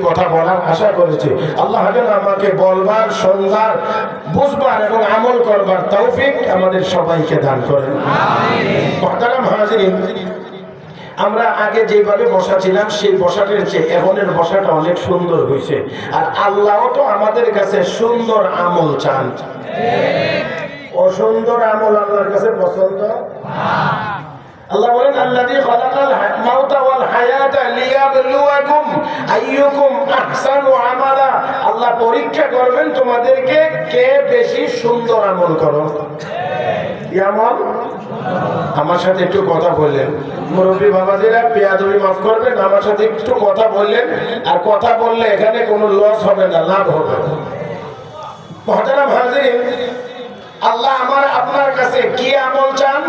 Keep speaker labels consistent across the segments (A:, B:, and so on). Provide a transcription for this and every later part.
A: কথা বলার আশা করেছি। আল্লাহ যেন আমাকে বলবার, শুনবার, বুঝবার এবং আমল করবার তৌফিক আমাদের সবাইকে দান করেন। মুহতারাম হাজিরিন, আমরা আগে যেভাবে বসা ছিলাম সেই বসাটার চেয়ে এখনের বসাটা অনেক সুন্দর হয়েছে। আর আল্লাহ তো আমাদের কাছে সুন্দর আমল চান, অসুন্দর আমল আল্লাহর কাছে পছন্দ। আল্লাহ বলেন আল্লাযী খালাকাল মাউতা ওয়াল হায়াতা লিয়াবলুয়াকুম আইয়ুকুম আহসানু আমালা। আল্লাহ পরীক্ষা করবেন তোমাদেরকে কে বেশি সুন্দর আমল করো। কি আমল? আমার সাথে একটু কথা বললেন মুরব্বী বাবাজিরা, বেয়াদবি মাফ করবেন, আমার সাথে একটু কথা বললেন। আর কথা বললে এখানে কোনো লস হবে না, লাভ হবে। মুহতারাম হাজিরিন, আল্লাহ আমার আপনার কাছে কি আমল চান?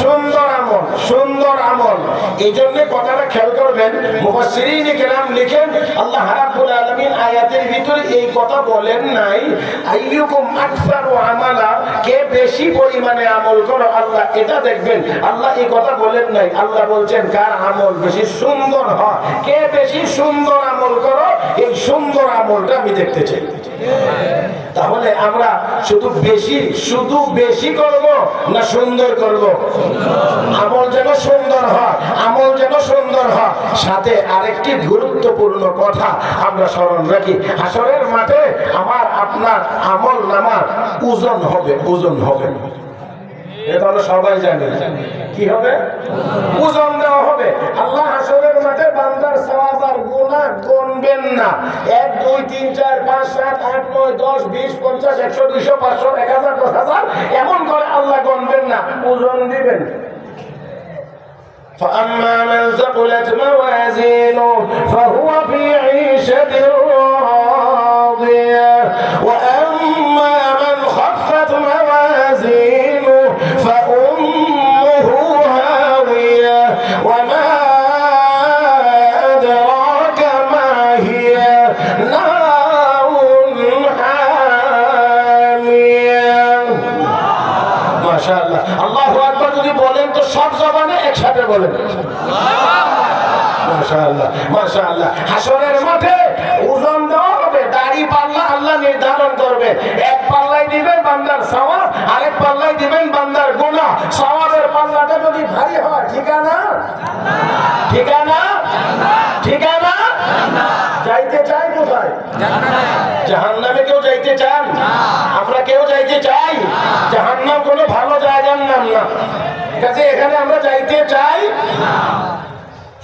A: সুন্দর আমল, সুন্দর আমল। এই জন্য কথাটা খেয়াল করবেন, মুফাসসিরিন কেরাম লিখেন আল্লাহ রাব্বুল আলামিন আয়াতের ভিতরে এই কথা বলেন নাই আইয়ুকুম আকসারু আমালা, কে বেশি পরিমাণে আমল করো আল্লাহ এটা দেখবেন। আল্লাহ এই কথা বলেন নাই। আল্লাহ বলছেন কার আমল বেশি সুন্দর হয়, কে বেশি সুন্দর আমল করো, এই সুন্দর আমলটা আমি দেখতে চাই। তাহলে আমরা শুধু বেশি করব না সুন্দর করব? আমল যেন সুন্দর হয়, আমল যেন সুন্দর হয়। সাথে আরেকটি গুরুত্বপূর্ণ কথা আমরা স্মরণ রাখি, হাসরের মাঠে আমার আপনার আমল নামার ওজন হবে, ওজন হবে। এটা হলো সবাই জানে। কি হবে? ওজন দেওয়া হবে। আল্লাহ হাসরের মাঠে বান্দার সওয়াব আর গুনাহ গুনবেন না। 1 2 3 4 5 7 8 9 10 20 50 100 200 500 1000 10000 এমন করে আল্লাহ গুনবেন না, ওজন দিবেন। فأما من ثقلت موازينه فهو في عيشة راضية وأما من خفت موازينه فأمه هاوية وما أدراك ما هي نار حامية ما شاء الله الله أكبر যদি বলেন তো সব জবানে একসাথে বলেন মাশাআল্লাহ মাশাআল্লাহ। হাসরের মাঠে ওজন দেওয়া হবে, দাড়ি পাল্লা আল্লাহ নির্ধারণ করবে। এক পাল্লায় দিবেন বান্দার সওয়াব, আরেক পাল্লায় দিবেন বান্দার গুনাহ। সওয়াবের পাল্লাটা যদি ভারী হয় ঠিকানা ঠিকানা ঠিকানা যাইতে চাই কোথায়? জাহান্নামে। কেউ যাইতে চান? আমরা কেউ যাইতে চাই? জাহান্নাম কোনো ভালো জায়গার নাম না, কাজে এখানে আমরা যাইতে চাই।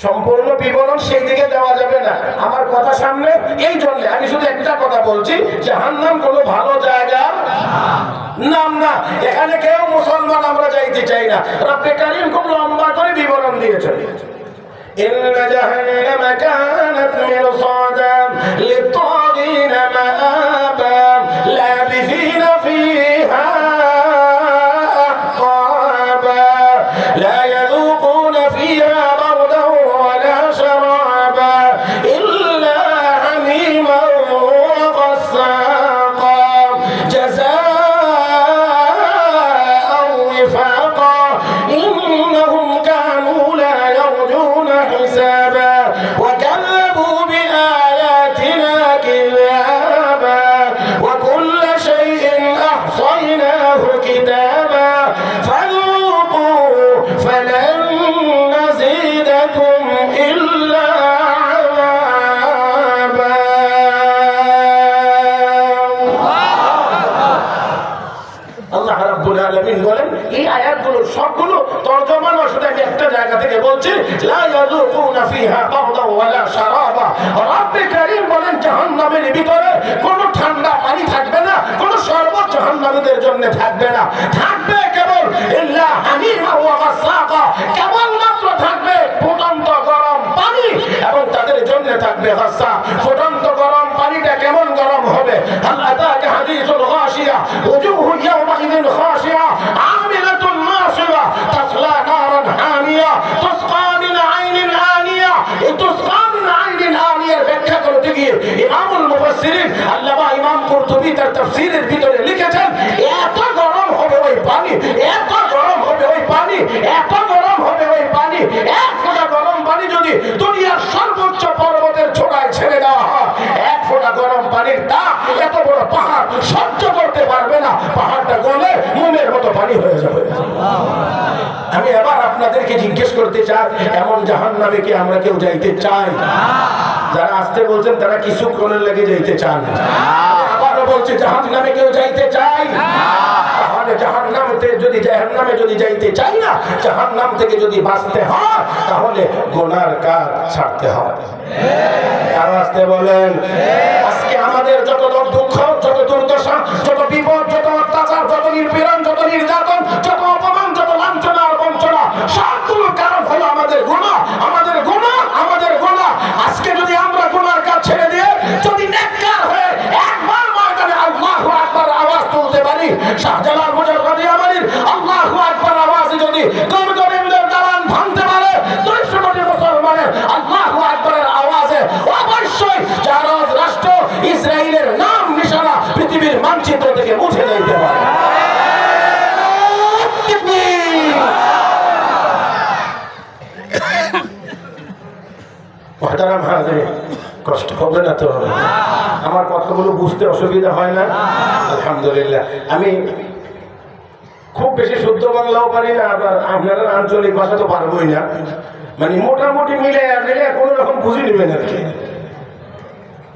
A: সম্পূর্ণ বিবরণ সেই দিকে দেওয়া যাবে না আমার কথা সামনে। এই জন্য আমি শুধু একটা কথা বলছি, জাহান্নাম কোনো ভালো জায়গার নাম না। এখানে কেউ মুসলমান আমরা যাইতে চাই না। রব্বে কারীম খুব লম্বা করে বিবরণ দিয়েছেন। ইন্না জাহান্নামা কানাত মিরসাদা লিত-তাগীনা মাআবা লাবিসিনা ফিহা আহকাবা লা ইয়াযুকুনা ফিহা সবগুলো তরজমা না, শুধু আমি একটা জায়গা থেকে বলছি। লা ইয়াযুকুনা ফিহা বারদান ওয়ালা শারাবা। রব্বে কারীম বলেন জাহান্নামের ভিতরে কোনো ঠান্ডা পানি থাকবে না, কোনো শরবত জাহান্নামীদের জন্য থাকবে না। থাকবে কেবল ইল্লা হামিমা ওয়া গাসাকা, কেবলমাত্র থাকবে ফুটন্ত গরম পানি, এবং তাদের জন্য থাকবে গাসা। ফুটন্ত গরম পানিটা কেমন গরম হবে? হাল আতাকা হাদিসুল গাশিয়া ওজুহু ইয়াওমাইযিন খাশিয়া আমিলাতুন নাসিবা তাসলা নারান হামিয়া তুসকা মিন আইনিন আনিয়া। এই তুসকা মিন আইনিন আনিয়ার ব্যাখ্যা করতে গিয়ে ইমামুল মুফাসসিরিন আল্লামা ইমাম কুরতুবী তার তাফসীরের ভিতরে লিখেছেন, এত গরম হবে ওই পানি, এত গরম হবে ওই পানি, এত গরম হবে ওই পানি, এক ফোঁটা গরম পানি যদি দুনিয়ার সর্বোচ্চ পর্বতের চূড়ায় তাপ এত বড় পাহাড় সহ্য করতে পারবে না, পাহাড়টা গলে মোমের মতো পানি হয়ে যাবে। আমি এবার আপনাদেরকে জিজ্ঞেস করতে চাই, এমন জাহান্নামে কি আমরা কেউ যাইতে চাই? যারা আসতে বলছেন তারা কিছুক্ষণের লেগে যাইতে চান। আবারও বলছে জাহান্নামে কেউ যাইতে চাই? তাহলে জাহান্নামে যদি যাইতে চাই না, জাহান্নাম থেকে যদি বাঁচতে হয় তাহলে গুনার কাজ ছাড়তে হবে। আর আসতে বলেন, আজকে আমাদের যত দুঃখ, যত দুর্দশা, যত বিপদ, যত অত্যাচার, যত নিপীড়ন, যত নির্যাতন, যত অপমান, যত লাঞ্ছনা আর বঞ্চনা, সবগুলোর কারণ হলো আমাদের গুনাহ, আমাদের গুনাহ, আমাদের গুনাহ। আজকে যদি আমরা গুনার কাজ ছেড়ে দিয়ে যদি নেককার হয়ে একবার ময়দানে আল্লাহু আকবার আওয়াজ তুলতে পারি, শাহজালাল মুজাদ্দিদ আমাদের আল্লাহু আকবার আওয়াজে যদি গর্গরিমদের দালান ভাঙতে পারে, 200 কোটি মুসলমানের আল্লাহু আকবারের আওয়াজে অবশ্যই জারজ রাষ্ট্র ইসরায়েলের নাম নিশানা পৃথিবীর মানচিত্র থেকে মুছে দিতে পারে। মুহতারাম হাজিরিন, কষ্ট হবে না তো? আমার কথাগুলো বুঝতে অসুবিধা হয় না? আলহামদুলিল্লাহ। আমি খুব বেশি শুদ্ধ বাংলাও পারি না, আবার আপনারা আঞ্চলিক ভাষা তো পারবোই না, মানে মোটামুটি মিলে কোনো রকম বুঝে নেবেন আর কি।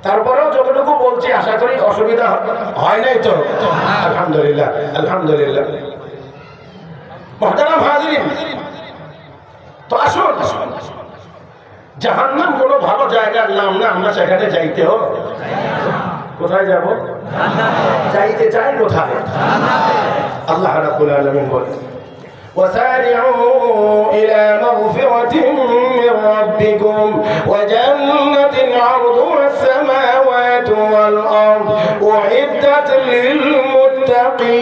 A: তারপরেও যতটুকু বলছি আশা করি অসুবিধা হয় নাই তো? আলহামদুলিল্লাহ, আলহামদুলিল্লাহ। মুহতারাম হাজিরিন, তো আসুন, জাহান্নাম কোনো ভালো জায়গার নাম না, আমরা সেখানে যাইতে হবে। কোথায় যাব? যাইতে চাই কোথায়? আল্লাহ রাব্বুল আলামিন বলেন, وسارعوا إلى مغفرة من ربكم وجنة عرضها السماوات والأرض أعدت للمتقين।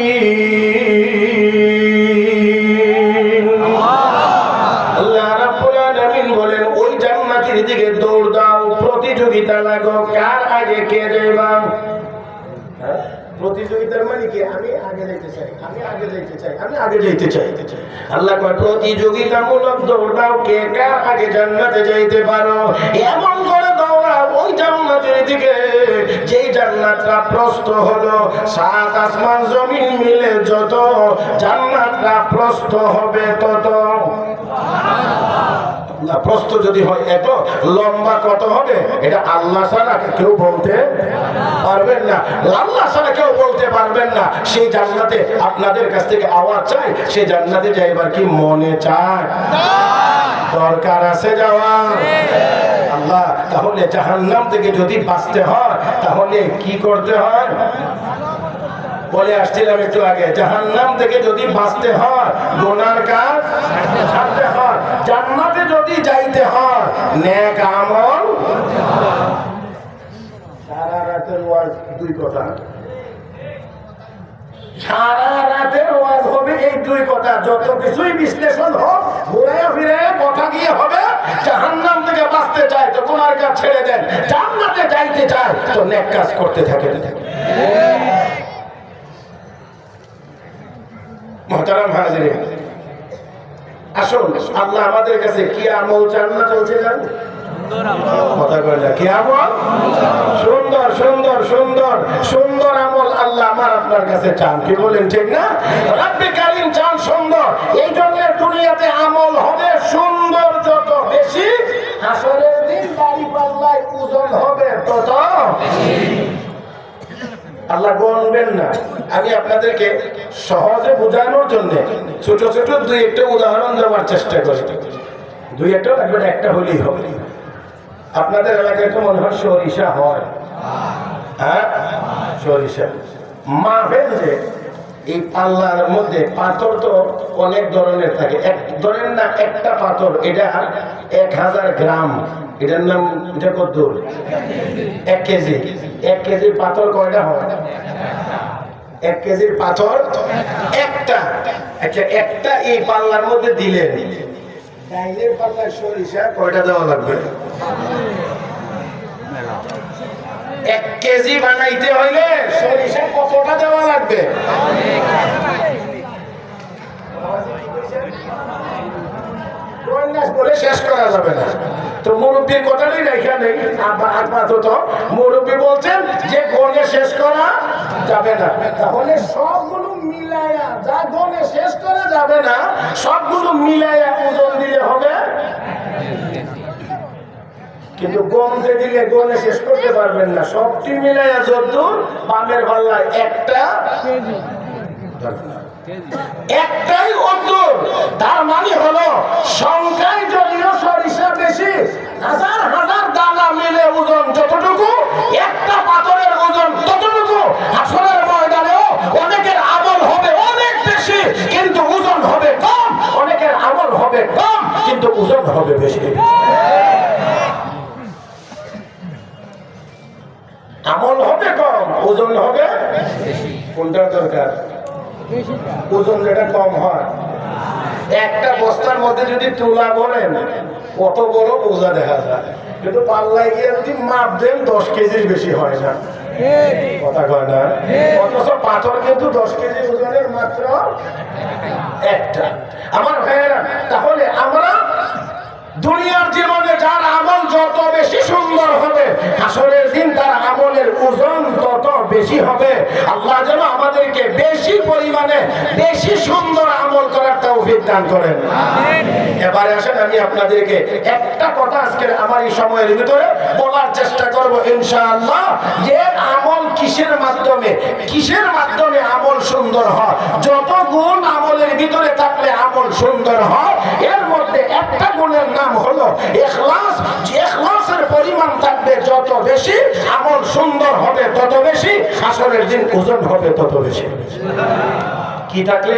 A: আল্লাহ রাব্বুল আলামিন বলেন, ওই জান্নাতের দিকে দৌড় দাও, প্রতিযোগিতা লাগো, কার আগে কে যাইবা। প্রতিযোগিতার মানে কি? আমি আগে যেতে চাই, আমি আগে যেতে চাই, আমি আগে যেতে চাই। আল্লাহ কয় প্রতিযোগিতামূলক দৌড় দাও, কে কার আগে জান্নাতে যাইতে পারো। এমন করে দৌড়াও ওই জান্নাতের দিকে যেই জান্নাতটা প্রস্থ হলো 7 আসমান জমিন মিলে যত জান্নাতটা প্রস্থ হবে তত। প্রস্থ যদি হয় এত, লম্বা কত হবে এটা আল্লাহ ছাড়া কেউ বলতে পারবেন না। আল্লাহ ছাড়া কেউ বলতে পারবেন না। সেই জান্নাতে আপনাদের কাছ থেকে আওয়াজ চাই, সেই জান্নাতে যাইবার কি মনে চায়? দরকার আছে যাওয়া? আল্লাহ, তাহলে জাহান্নাম থেকে যদি বাঁচতে হয় তাহলে কি করতে হয়? বলে আসছিলাম একটু আগে, জাহান্নাম থেকে যদি বাঁচতে হয় গুনার কাজ ছাড়তে হয়, জান্নাতে যদি যাইতে হয় নেক আমল। সারা রাতের ওয়াজ দুই কথা, সারা রাতের ওয়াজ হবে এই দুই কথা। যত কিছুই বিশ্লেষণ হোক, ঘুরে ফিরে কথা গিয়ে হবে জাহান্নাম থেকে বাঁচতে চায় তো গুনার কাজ ছেড়ে দেন, জান্নাতে যাইতে চায় তো নেক কাজ করতে থাকেন। মুহতারাম হাজিরিন, আসুন, আল্লাহ আমাদের কাছে কি আমল চান না চলছিলেন? কথা কয় না, কি আমল? সুন্দর সুন্দর সুন্দর সুন্দর আমল আল্লাহ আমার আপনার কাছে চান। কি বলেন, ঠিক না? রব্বে কারীম চান সুন্দর। এই জন্য দুনিয়াতে আমল হবে সুন্দর যত বেশি, হাসরের দিন দাড়ি পাল্লায় ওজন হবে তত আল্লাহ গণবেন না। আমি আপনাদেরকে সহজে বোঝানোর জন্য ছোট ছোট দুই একটা উদাহরণ দেওয়ার চেষ্টা করি। দুই একটা লাগবে, একটা হলেই হবে। আপনাদের এলাকায় তো মনে হয় সরিষা হয়, হ্যাঁ? সরিষা মাফেন যে এই পাল্লার মধ্যে পাথর তো অনেক ধরনের থাকে। এক ধরেন না, একটা পাথর এটা 1000 গ্রাম, এটার নাম, এটা কত? 1 কেজি। 1 কেজির পাথর কয়টা হয়? 1 কেজির পাথর একটা। আচ্ছা, একটা এই পাল্লার মধ্যে দিলেন, ডাইলের পাল্লায় সরিষা কয়টা দেওয়া লাগবে? 1 কেজি বানাইতে হইলে সরিষা কতটা দেওয়া লাগবে? বলে শেষ করা যাবে না। তো মুরব্বীর কথাটাই রেখা নেই। আপাতত মুরব্বী বলছেন যে গণে শেষ করা যাবে না। তাহলে সবগুলো মিলায়া, যা গনে শেষ করা যাবে না সবগুলো মিলায়া ওজন দিলে হবে, কিন্তু গমতে দিলে গনে শেষ করতে পারবেন না। সবটি মিলাইয়া যদ্দূর বামের পাল্লায় একটাই অদ্দূর। তার মানে হলো সংখ্যায় যদিও সরিষা বেশি, হাজার হাজার দানা মিলে ওজন যতটুকু, একটা পাথরের ওজন ততটুকু। হাসরের ময়দানেও অনেকের আমল হবে অনেক বেশি কিন্তু ওজন হবে কম, অনেকের আমল হবে কম কিন্তু ওজন হবে বেশি। আমল হবে কম, ওজন হবে কোনটা দরকার? ওজন যেটা কম হয়। একটা বস্তার মধ্যে যদি তুলা বলেন কত বড় বোঝা দেখা যায়, কিন্তু পাল্লায় গিয়ে যদি মাপ দেন 10 কেজির বেশি হয় না, কথা কয় না? অথচ পাথর কিন্তু 10 কেজি ওজনের মাত্র একটা। আমার ভাইয়েরা, তাহলে আমরা দুনিয়ার জীবনে যার আমল যত বেশি সুন্দর হবে, হাসরের দিন তার আমলের ওজন তত বেশি হবে। আল্লাহ যেন আমাদেরকে বেশি পরিমাণে বেশি সুন্দর আমল করার তৌফিক দান করেন। এবারে আসেন, আমি আপনাদেরকে একটা কথা আজকে আমার এই সময়ের ভিতরে বলার চেষ্টা করব ইনশাআল্লাহ, যে আমল কিসের মাধ্যমে আমল সুন্দর হয়। যত গুণ আমলের ভিতরে থাকলে আমল সুন্দর হয়, এর মধ্যে একটা গুণের নাম হলো ইখলাস। যে ইখলাসের পরিমাণ থাকবে যত বেশি, আমল সুন্দর হবে তত বেশি, হাসরের দিন ওজন হবে তত বেশি। কি থাকলে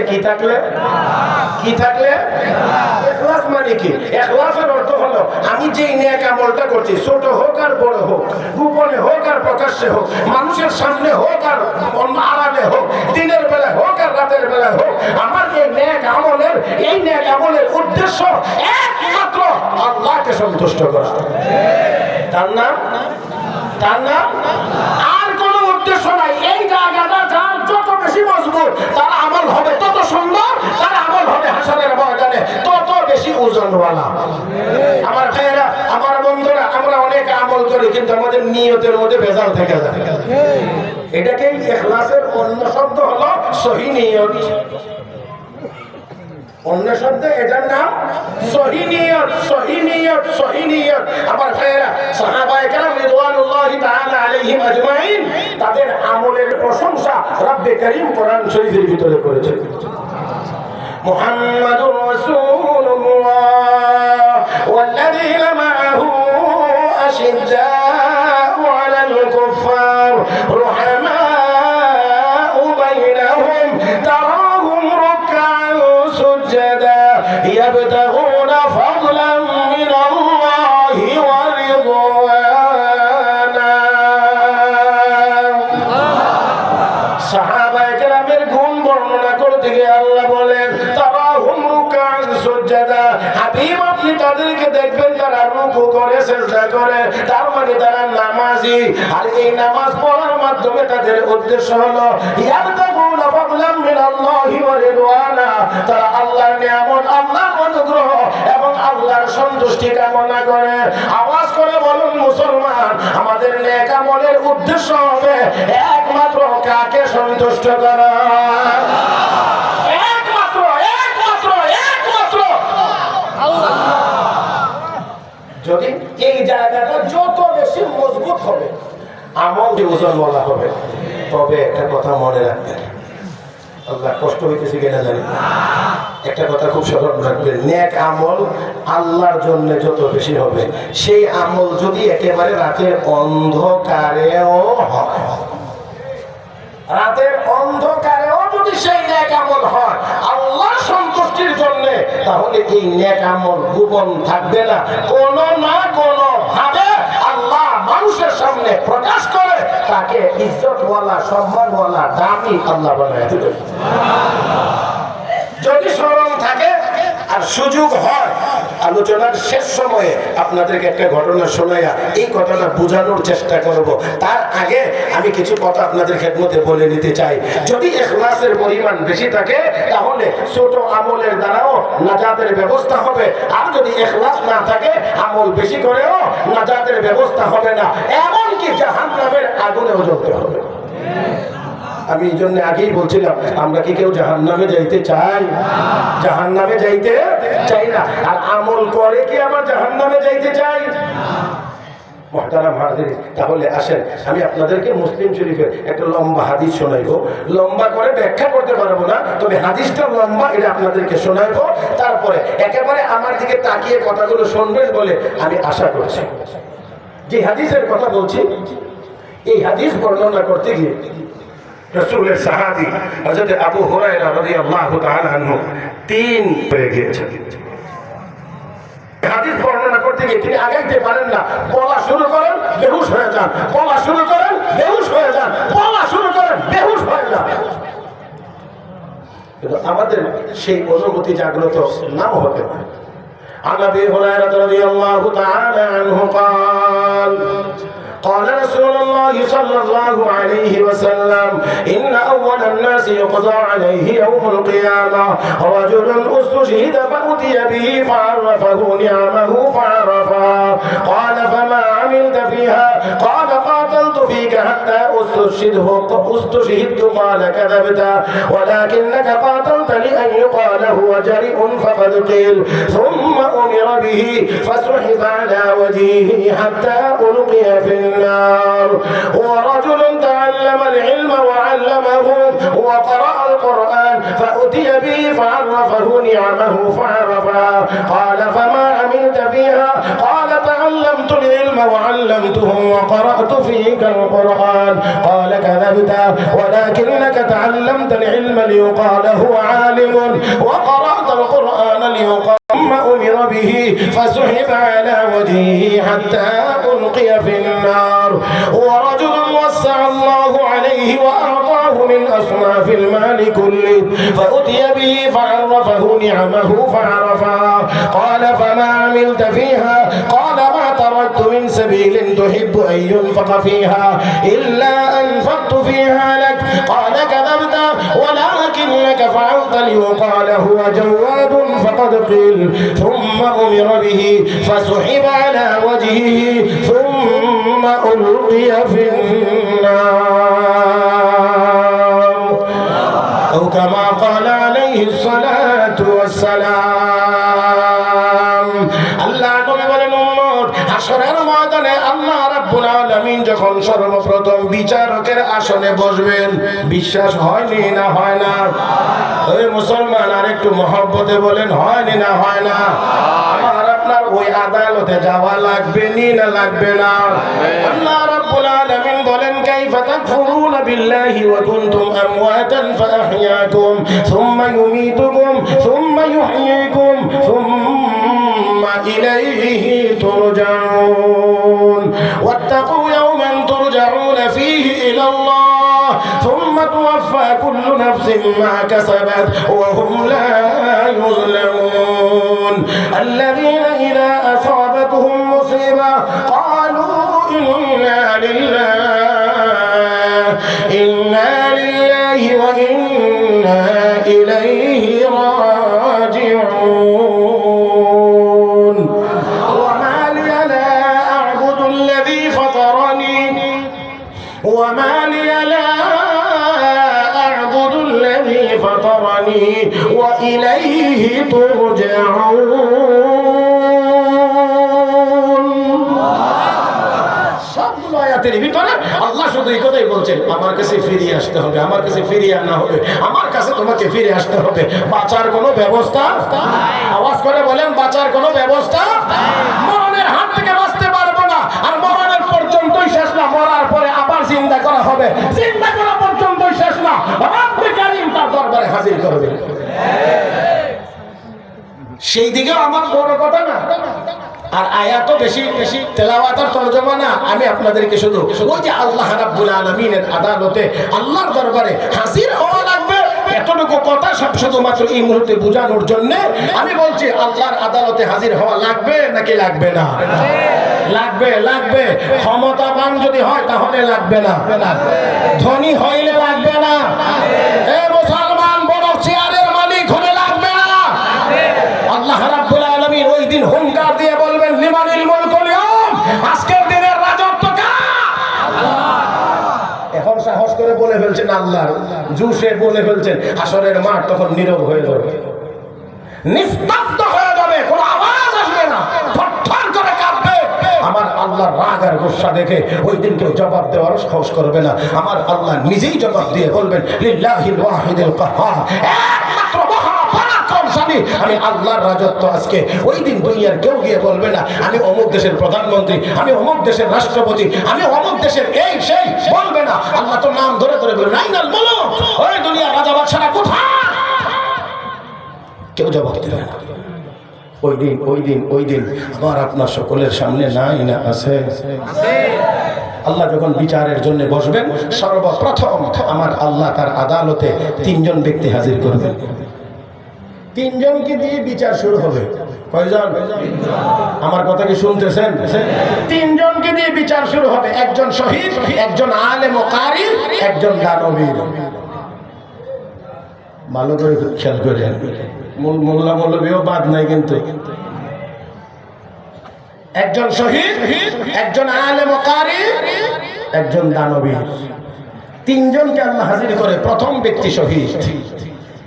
A: ইখলাস মানে কি? ইখলাসের অর্থ হলো আমি যেই নেক আমলটা করছি, ছোট হোক আর বড় হোক, গোপনে হোক আর প্রকাশ্যে হোক, মানুষের সামনে হোক আর আড়ালে হোক, দিনের বেলা হোক আর রাতের বেলা হোক, আমার এই নেক আমলের উদ্দেশ্য একমাত্র আল্লাহকে সন্তুষ্ট করা। তার নাম আর কোনো উদ্দেশ্য নাই। এই জায়গাটা যার যত বেশি মজবুত, তার আমল হবে তত সুন্দর, তার আমল হবে হাসরের ময়দানে তত বেশি ওজনওয়ালা। আমার ভাইয়েরা, আমার বন্ধুরা, আমরা অনেক আমল করি কিন্তু আমাদের নিয়তের মধ্যে ভেজাল থেকে যায়। এটাকে ইখলাসের অন্য শব্দ হলো সহি নিয়ত। অন্য শব্দে এটার নাম সহি নিয়ত। আমার ভাইয়েরা, সাহাবায়ে কেরাম রিদওয়ানুল্লাহি তাআলা আলাইহিম আজমাইন, তাদের আমলের প্রশংসা রব্বে করিম কোরআন শরীফের ভিতরে করেছেন। মুহাম্মাদুর রাসূলুল্লাহ ওয়াল্লাযীনা মাআহু আশিদ্দাউ আলাল কুফফার রুহামাউ বাইনাহুম তারাহুম রুকআন সুজদা ইয়াবতাগুনা ফাদলান মিনাল্লাহি ওয়া রিদওয়ানা। সাহাবায়ে কেরামের গুণ বর্ণনা করতে গিয়ে আল্লাহ বলেন তারাহুম রুকআন সুজদা, হাবিব আপনি তাদেরকে দেখবেন তারা রুকু করে, সিজদা করে, তার মানে তারা নামাজি। আর এই নামাজ পড়ার মাধ্যমে তাদের উদ্দেশ্য হলো ইয়াবতাগুনা ফাদলান মিনাল্লাহি ওয়া রিদওয়ানা, তারা আল্লাহর নিয়ামত, আল্লাহর অনুগ্রহ এবং আল্লাহর সন্তুষ্টি কামনা করে। আওয়াজ করে বলুন মুসলমান, আমাদের নেক আমলের উদ্দেশ্য হবে একমাত্র কাকে সন্তুষ্ট করা? একমাত্র আল্লাহ। যদি এই জায়গাটা যত বেশি মজবুত হবে, আমল ওজন বলা হবে, তবে একটা কথা মনে রাখবেন, আল্লাহ কষ্ট হইতেছে কিনা জানি, একটা কথা খুব স্মরণ রাখবেন, নেক আমল আল্লাহর জন্য যত বেশি হবে, সেই আমল যদি একেবারে রাতের অন্ধকারেও হয়, রাতের অন্ধকারেও যদি সেই নেক আমল হয় আল্লাহর সন্তুষ্টির জন্য, তাহলে এই নেক আমল গোপন থাকবে না, কোনো না কোনো ভাবে আল্লাহ মানুষের সামনে প্রকাশ করে তাকে ইজ্জতওয়ালা, সম্মানওয়ালা, দামি আল্লাহ বানায় দেবেন। যদি স্মরণ থাকে আর সুযোগ হয়, আলোচনার শেষ সময়ে আপনাদেরকে একটা ঘটনা শোনাইয়া এই কথাটা বোঝানোর চেষ্টা করব। তার আগে আমি কিছু কথা আপনাদের খেদমতে বলে নিতে চাই। যদি ইখলাসের পরিমাণ বেশি থাকে তাহলে ছোট আমলের দ্বারাও নাজাতের ব্যবস্থা হবে, আর যদি ইখলাস না থাকে আমল বেশি করেও নাজাতের ব্যবস্থা হবে না। এমনকি এমনকি জাহান্নামের আগুনেও জ্বলতে হবে। আমি এই জন্য আগেই বলছিলাম, আমরা কি কেউ জাহান্নামে যাইতে চাই? জাহান্নামে যাইতে চাই না। আর আমল করে কি আবার জাহান্নামে যাইতে চাই? তাহলে আসেন, আমি আপনাদেরকে মুসলিম শরীফের একটা লম্বা হাদিস শোনাইবো। লম্বা করে ব্যাখ্যা করতে পারবো না, তবে হাদিসটা লম্বা, এটা আপনাদেরকে শোনাইবো। তারপরে একেবারে আমার দিকে তাকিয়ে কথাগুলো শুনবেন বলে আমি আশা করছি। যে হাদিসের কথা বলছি, এই হাদিস বর্ণনা করতে গিয়ে রাসূলের সাহাবী হযরত আবু হুরায়রা রাদিয়াল্লাহু তাআলা আনহু 3 হয়ে গিয়েছেন। হাদিস বর্ণনা করতে গিয়ে তিনি আগাইতে পারেন না, বলা শুরু করেন, বেহুশ হয়ে যান, বলা শুরু করেন, বেহুশ হয়ে যান, বলা শুরু করেন, বেহুশ হয়ে যান। কিন্তু আমাদের সেই অনুভূতি জাগ্রত নাও হতে পারে। عن ابي هريره رضي الله تعالى عنه قال قال رسول الله صلى الله عليه وسلم إن أول الناس يقضى عليه يوم القيامة رجل استشهد فأتي به فعرفه نعمه فعرفا قال فما عملت فيها قال قاتلت فيك حتى استشهدت قال كذبت ولكنك قاتلت لأن يقال هو جريء فقد قيل ثم أمر به فسحب على وجهه حتى ألقي في النار ورجل تعلم العلم وعلمه وقرأ القرآن فأتي به فعرفه نعمه فعرفا قال فما عملت فيها قال تعلمت العلم وعلمته وقرأت فيك القرآن قال كذبت ولكنك تعلمت العلم ليقال هو عالم وقرأت القرآن ليقال ثم أمر به فسحب على وجهه حتى ألقي في النار ورجل وسع الله عليه وأعطاه من أصناف المال كله فأتي به فعرفه نعمه فعرفا قال فما عملت فيها قال ما تركت من سبيل تحب أن ينفق فيها إلا أنفقت فيها لك قال كذبت ولكنك فعلت ليقال هو جواد فقد قيل ثم أمر به فسحب على وجهه ثم ألقي في النار أو كما قال عليه الصلاة والسلام الله نبي বলেন উম্মত হাশরের ময়দানে আল্লাহ রাব্বুল আলামিন যখন সর্বপ্রথম বিচারকের আসনে বসবেন, বিশ্বাস হয়নি না হয় না? ওই মুসলমান আর একটু মহব্বতে বলেন, হয়নি না হয় না? আমার আপনার ওই আদালতে যাওয়া লাগবে নি না লাগবে না? আল্লাহ রাব্বুল আলামিন বলেন কাইফা তাকফুরুনা বিল্লাহি ওয়া কুনতুম আমওয়াতান ফাআহইয়াকুম সুম্মা ইউমীতুকুম সুম্মা ইউহয়ীকুম সুম্মা ইলাইহি তুরজাউন ওয়াত্তাকু ইয়াওমান তুরজাউন ফীহি ইলাল্লাহ ثم توفى كل نفس ما كسبت وهم لا يظلمون الذين إذا أصابتهم مصيبة قالوا إنا لله وإنا إليه راجعون وما لي لا أعبد الذي فطرني وما لي لا أعبد الذي فطرني وإليه ترجعون সবগুলো আয়াতের ভিতরে আল্লাহ শুধু এই কথাই বলছেন, আমার কাছে ফিরে আসতে হবে, আমার কাছে ফিরে আনা হবে, আমার কাছে তোমাকে ফিরে আসতে হবে। বাঁচার কোনো ব্যবস্থা? আওয়াজ করে বলেন, বাঁচার কোনো ব্যবস্থা? মরণের হাত থেকে বাঁচতে পারবো না। আর মরণের পর্যন্তই শেষ না, মরার পরে আবার চিন্তা করা হবে, চিন্তা করা পর্যন্তই শেষ না, রব্বুল কারীম তার দরবারে হাজির করবে। সেই দিকেও আমার বড় কথা না। আর আয়াত বেশি বেশি তেলাওয়াত আর তরজমা না, আমি আপনাদেরকে শুধু ওই যে আল্লাহ রাব্বুল আলামিনের আদালতে আল্লাহর দরবারে হাজির হওয়া লাগবে, এতটুকু কথা সব শুধুমাত্র এই মুহূর্তে বোঝানোর জন্য আমি বলছি। আল্লাহর আদালতে হাজির হওয়া লাগবে নাকি লাগবে না? লাগবে, লাগবে। ক্ষমতাবান যদি হয় তাহলে লাগবে না, ধনী হইলে লাগবে না, এ মুসলমান বড় চেয়ারের মালিক হলে লাগবে না। আল্লাহ রাব্বুল আলামিন ওই দিন হুঙ্কার দিয়ে বলবেন, লিমানিল মুলকুল ইয়াউম, আজকের দিনের রাজত্ব কার? সাহস করে বলে ফেলছেন আল্লাহ, জুসে বলে ফেলছেন, হাসরের মাঠ তখন নীরব হয়ে যাবে, নিস্তব্ধ হয়ে যাবে, কোনো আওয়াজ আসবে না, থরথর করে কাঁপবে। আমার আল্লাহর রাগ আর গোসা দেখে ওই দিন কেউ জবাব দেওয়ার সাহস করবে না। আমার আল্লাহ নিজেই জবাব দিয়ে বলবেন, লিল্লাহিল ওয়াহিদুল কাহ্হার, একমাত্র মহাপরাক্রমশালী আমি আল্লাহর রাজত্ব আজকে। ওই দিন দুনিয়ার কেউ গিয়ে বলবে না আমি অমুক দেশের প্রধানমন্ত্রী, আমি অমুক দেশের রাষ্ট্রপতি, আমি অমুক দেশের এই সেই, বলবে না। আল্লাহ তো নাম ধরে ধরে বলবে, নাইনাল বলো ওই দুনিয়ার রাজা বাদশারা কোথায়, কেউ জবাব দেবে না। ওই দিন আবার আপনার সকলের সামনে নাই না আছে? আল্লাহ যখন বিচারের জন্য বসবেন, সর্বপ্রথম আমার আল্লাহ তার আদালতে তিনজন ব্যক্তি হাজির করবেন। তিনজনকে দিয়ে বিচার শুরু হবে। কয়জন? আমার কথা কি শুনতেছেন? তিনজনকে দিয়ে বিচার শুরু হবে। একজন শহীদ, একজন আলেম ও কারি, একজন দানবীর। ভালো করে খেয়াল করেন, মোল্লা মৌলবীও বাদ নাই কিন্তু। একজন শহীদ, একজন আলেম ও কারি, একজন দানবীর। তিনজনকে আল্লাহ হাজির করে। প্রথম ব্যক্তি শহীদ।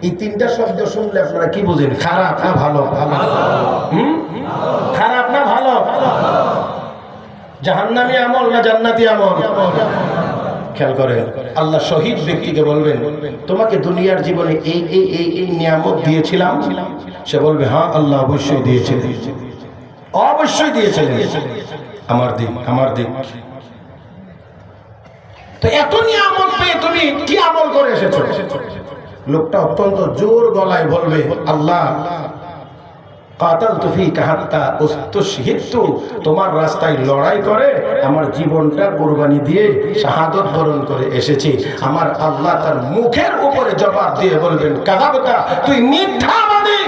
A: এই তিনটা শব্দ শুনলে আপনারা কি বুঝেন? খারাপ না ভালো? খারাপ না ভালো? জাহান্নামী আমল না জান্নাতি আমল? খেয়াল করে আল্লাহ শহীদ ব্যক্তিকে বলবেন, তোমাকে দুনিয়ার জীবনে এই এই এই এই নিয়ামত দিয়েছিলাম? সে বলবে, হ্যাঁ আল্লাহ অবশ্যই দিয়েছিলেন, অবশ্যই দিয়েছিলেন, আমার দিক, আমার দিক। তো এত নিয়ামত পেয়ে তুমি কি আমল করে এসেছো? লোকটা অত্যন্ত জোর গলায় বলবে, আল্লাহ কাতালতু ফীকা হাত্তা উস্তুশহিদতু, তোমার রাস্তায় লড়াই করে আমার জীবনটা কুরবানি দিয়ে শাহাদাত বরণ করে এসেছি। আমার আল্লাহ তার মুখের উপরে জবাব দিয়ে বলবেন, কাযাবতা, তুই মিথ্যাবাদী।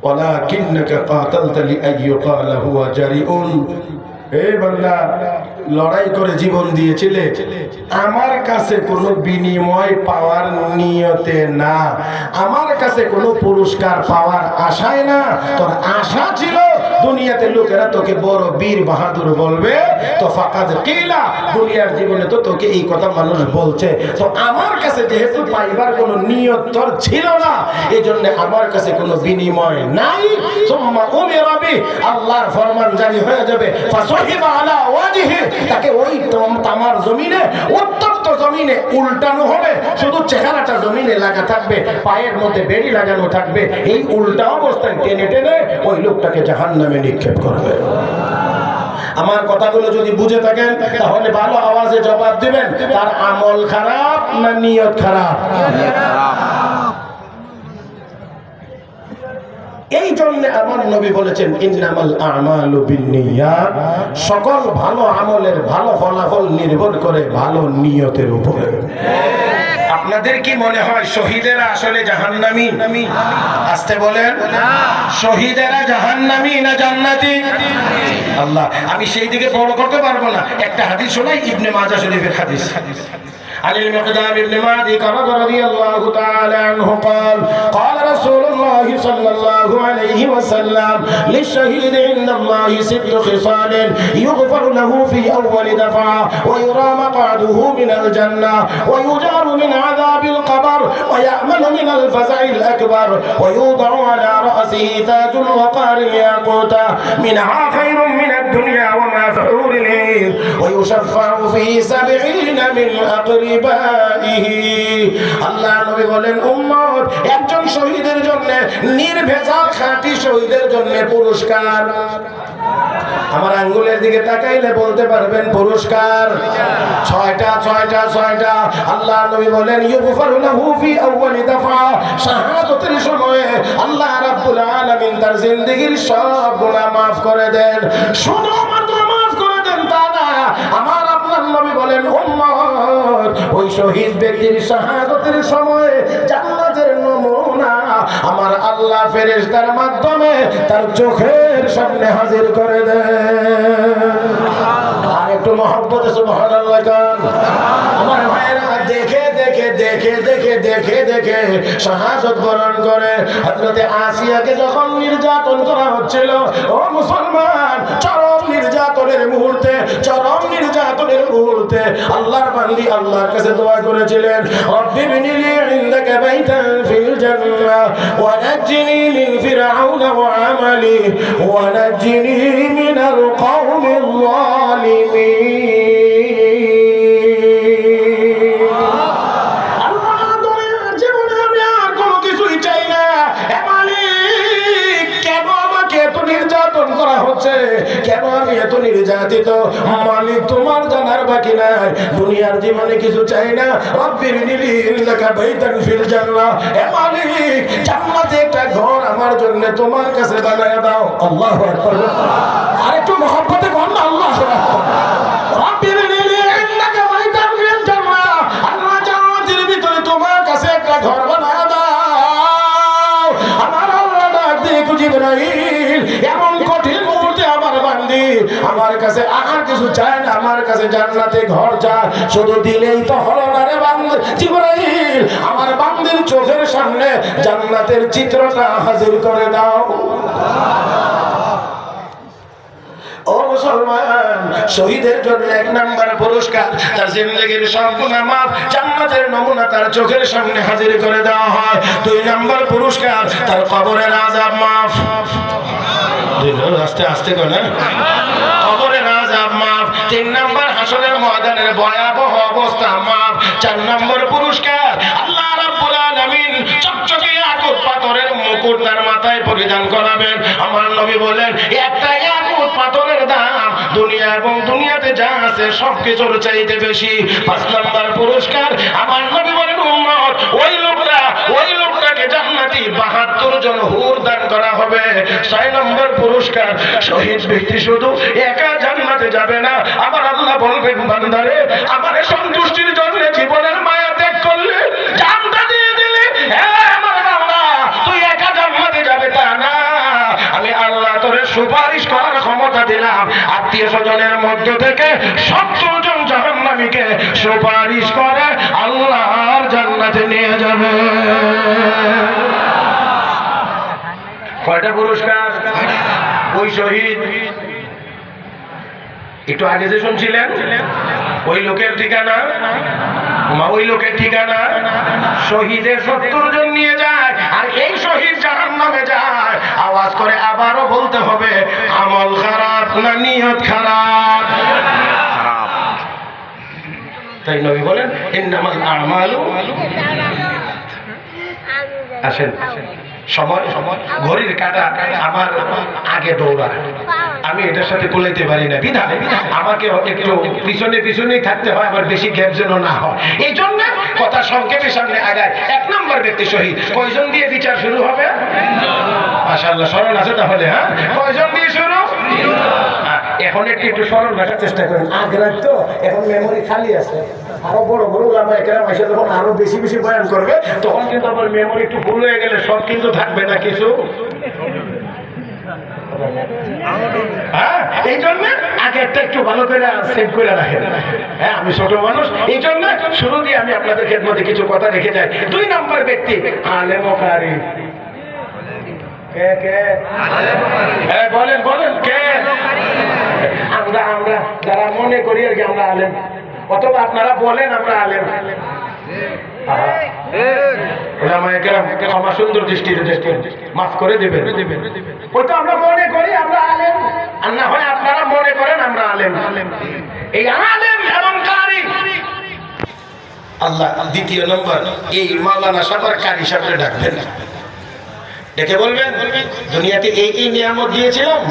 A: ওয়ালাকিন্নাকা কাতালতা লিআইয়ুকালা হুয়া জারিউন, হে বান্দা, লড়াই করে জীবন দিয়েছিলে আমার কাছে কোনো বিনিময় পাওয়ার নিয়তে না, আমার কাছে কোনো পুরস্কার পাওয়ার আশায় না। তোর আশা ছিল দুনিয়াতে লোকেরা তোকে বড় বীর বাহাদুর বলবে, তো ফাকাদ কিলা, দুনিয়ার জীবনে তো তোকে এই কথা মানুষ বলছে। তো আমার কাছে যেহেতু পাইবার কোনো নিয়ত তোর ছিল না, এজন্য আমার কাছে কোনো বিনিময় নাই। সুম্মা উমিরা বি, আল্লাহর ফরমান জারি হয়ে যাবে, ফাসহিবা আলা ওয়াজহি, তাকে ওই তামার জমিনে, উত্তপ্ত জমিনে উল্টানো হবে, শুধু চেহারাটা জমিনে লাগা থাকবে, পায়ের মধ্যে বেড়ি লাগানো থাকবে। এই উল্টা অবস্থায় টেনে টেনে ওই লোকটাকে জাহান্নামে নিক্ষেপ করবে। আমার কথাগুলো যদি বুঝে থাকেন তাহলে ভালো আওয়াজে জবাব দিবেন, তার আমল খারাপ না নিয়ত খারাপ? এই জন্য আমার নবী বলেছেন, ইন্নামাল আমালু বিন্নিয়াত, সকল ভালো আমলের ভালো ফলাফল নির্ভর করে ভালো নিয়তের উপরে। আপনাদের কি মনে হয় শহীদেরা আসলে জাহান্নামী? আসতে বলেন, শহীদেরা জাহান্নামী না জান্নাতি? আল্লাহ, আমি সেই দিকে বড় করতে পারবো না। একটা হাদিস শোনাই, ইবনে মাজাহ শরীফের হাদিস। عن المقدام بن معدي كرب رضي الله تعالى عنه قال قال رسول الله صلى الله عليه وسلم للشهيد عند الله 6 خصال يغفر له في أول دفعة ويرى مقعده من الجنة ويجار من عذاب القبر ويأمن من الفزع الأكبر ويوضع على رأسه تاج الوقار الياقوت منها خير من الدنيا وما فحور العين ويشفع في 70 من أقربائه। আল্লাহ নবী বলেন, উম্মত, একজন শহীদের জন্য, নির্ভেজাল খাঁটি শহীদের জন্য পুরস্কার। আমার আঙ্গুলের দিকে তাকাইলে বলতে পারবেন পুরস্কার ছয়টা। আল্লাহ নবী বলেন, ইউগফারু লাহু ফি আউয়ালি দাফা, শাহাদাতের সময়ে আল্লাহ রাব্বুল আলামিন তার জিন্দেগীর সব গুনাহ maaf করে দেন। শুধুমাত্র maaf করে দেন তা না, আমার আপনার নবী বলেন, উম্মত, ওই শহীদ ব্যক্তির শাহাদাতের সময়ে জান্নাতের নমুনা আমার আল্লাহ ফেরেশতার মাধ্যমে তার চোখের সামনে হাজির করে দেন। আর একটু মহব্বতে সুবহানাল্লাহ গান। আমার ভাইরা দেখে দেখে দেখে দেখে দেখে দেখে শাহাদাত বরণ করে। হযরতে আসিয়াকে যখন নির্যাতন করা হচ্ছিল, ও মুসলমান, চরম নির্যাতনের মুহূর্তে মুহূর্তে আল্লাহর বান্দি আল্লাহর কাছে দোয়া করেছিলেন, রব্বি বিনিলি ইনদাকা বাইতান ফিল জান্নাহ ওয়া নাজ্জিনি মিন ফিরআউনা ওয়া আমালি ওয়া নাজ্জিনি মিনাল কওমিল যালিমিন। করা হচ্ছে কেন, আমি এত নির্যাতিত মালিক তোমার জানার বাকি নাই, দুনিয়ার জীবনে কিছু চাই না। রব্বির নিলি ইনদাকা বাইতান ফিল জান্নাহ, হে মালিক জান্নাতে একটা ঘর আমার জন্য তোমার কাছে বানায় দাও। আল্লাহু আকবার। আর একটু মহব্বতে বল আল্লাহু আকবার। রব্বির নিলি ইনদাকা বাইতান ফিল জান্নাহ, আল্লাহ জান্নাতের ভিতরে তোমার কাছে একটা ঘর বানায় দাও। আমার আল্লাহ ডাক দিয়ে জিবরাইল, এমন কঠিন মুহূর্তে আমার বান্দি আমার কাছে আর কিছু চায় না, আমার কাছে জান্নাতে ঘর চায়, শুধু দিলেই তো হলো না রে বান্দা। জিবরাইল আমার বান্দির চোখের সামনে জান্নাতের চিত্রটা হাজির করে দাও। ও মুসলমান, শহীদের জন্য 1 নাম্বার পুরস্কার তার জিন্দেগীর সব গুনাহ মাফ, জান্নাতের নমুনা তার চোখের সামনে হাজির করে দেওয়া হয়। 2 নাম্বার পুরস্কার তার কবরের আযাব মাফ। আস্তে আস্তে করে কবরের আযাব মাফ। 3 নাম্বার হাসরের ময়দানের ভয়াবহ অবস্থা মাফ। 4 নাম্বার পুরস্কার আল্লাহ রাব্বুল আলামিন চকচকে ইয়াকুত পাথরের মুকুট তার মাথায় পরিধান করাবেন। আমার নবী বলেন, একটা ইয়াকুত পাথরের দাম দুনিয়া এবং দুনিয়াতে যা আছে সবকিছুর চাইতে বেশি। 5 নাম্বার পুরস্কার আমার নবী বলেন, উম্মত ওই লোকটাকে জান্নাতি 72 জন হুর দান করা হবে। 6 নম্বর পুরস্কার শহীদ ব্যক্তি শুধু একা জান্নাতে যাবে না, আমার আল্লাহ বলবেন, বান্দারে আমার সন্তুষ্টির জন্য জীবনের মায়া ত্যাগ করলে, জানটা দিয়ে দিলে, হ্যাঁ আমার বান্দা তুই একা জান্নাতে যাবে তা না, আমি আল্লাহ তোরে সুপারিশ করার ক্ষমতা দিলাম। আত্মীয় স্বজনের মধ্য থেকে 70 জন জাহান্নামীকে সুপারিশ করে আল্লাহর জান্নাতে নিয়ে যাবে। কয়টা পুরস্কার? ওই শহীদ একটু আগে যে শুনছিলেন, ওই লোকের ঠিকানা, ওই লোকের ঠিকানা শহীদের 70 জন নিয়ে যায়, আর এই শহীদ জাহান্নামে যায়। আওয়াজ করে আবারও বলতে হবে, আমল খারাপ না নিয়ত খারাপ? তাই নবী বলেন, ইন্নামাল আমালু, আসেন সময় ঘড়ির কাঁটা আমার আগে দৌড়ায়, আমি এটার সাথে কোলাইতে পারি না, বিধায় আমাকে একটু পিছনেই থাকতে হয়, আবার বেশি গ্যাপ যেন না হয়। এই জন্য কথা সংক্ষেপে সামনে আগায়। 1 নম্বর ব্যক্তি শহীদ। কয়জন দিয়ে বিচার শুরু হবে? মাশাআল্লাহ, স্মরণ আছে তাহলে? হ্যাঁ, কয়জন দিয়ে শুরু? এখন একটু স্মরণ রাখার চেষ্টা করেন। আগ্রাত তো এখন মেমোরি খালি আছে, আরো বড় বড় উলামা একরাম এসে যখন আরো বেশি বেশি বয়ান করবে, তখন কিন্তু আমার মেমোরি একটু ফুল হয়ে গেলে সব কিন্তু থাকবে না কিছু। এই জন্য আগে একটু ভালো করে সেভ করে রাখেন। হ্যাঁ, আমি ছোট মানুষ, এই জন্য শুরু দিয়ে আমি আপনাদের খেদমতে কিছু কথা রেখে যাই। 2 নম্বর ব্যক্তি আলেম ও কারি। কে কে? হ্যাঁ বলেন কে? আমরা যারা মনে করি আর কি আমরা আলেম, অথবা আপনারা বলেন আমরা আলেম। ক্ষমা সুন্দর দৃষ্টিতে মাফ করে দেবেন। ওইটা আমরা মনে করি আমরা আলেম, আর না হয় আপনারা মনে করেন আমরা আলেম। এই আলেম এবং কারি আল্লাহ। 2 নম্বর, এই মাওলানা সাহেব কারি সাহেবকে ডাকবেন, ডেকে বলবেন, দুনিয়াতে এই নিয়ামত দিয়েছিলাম?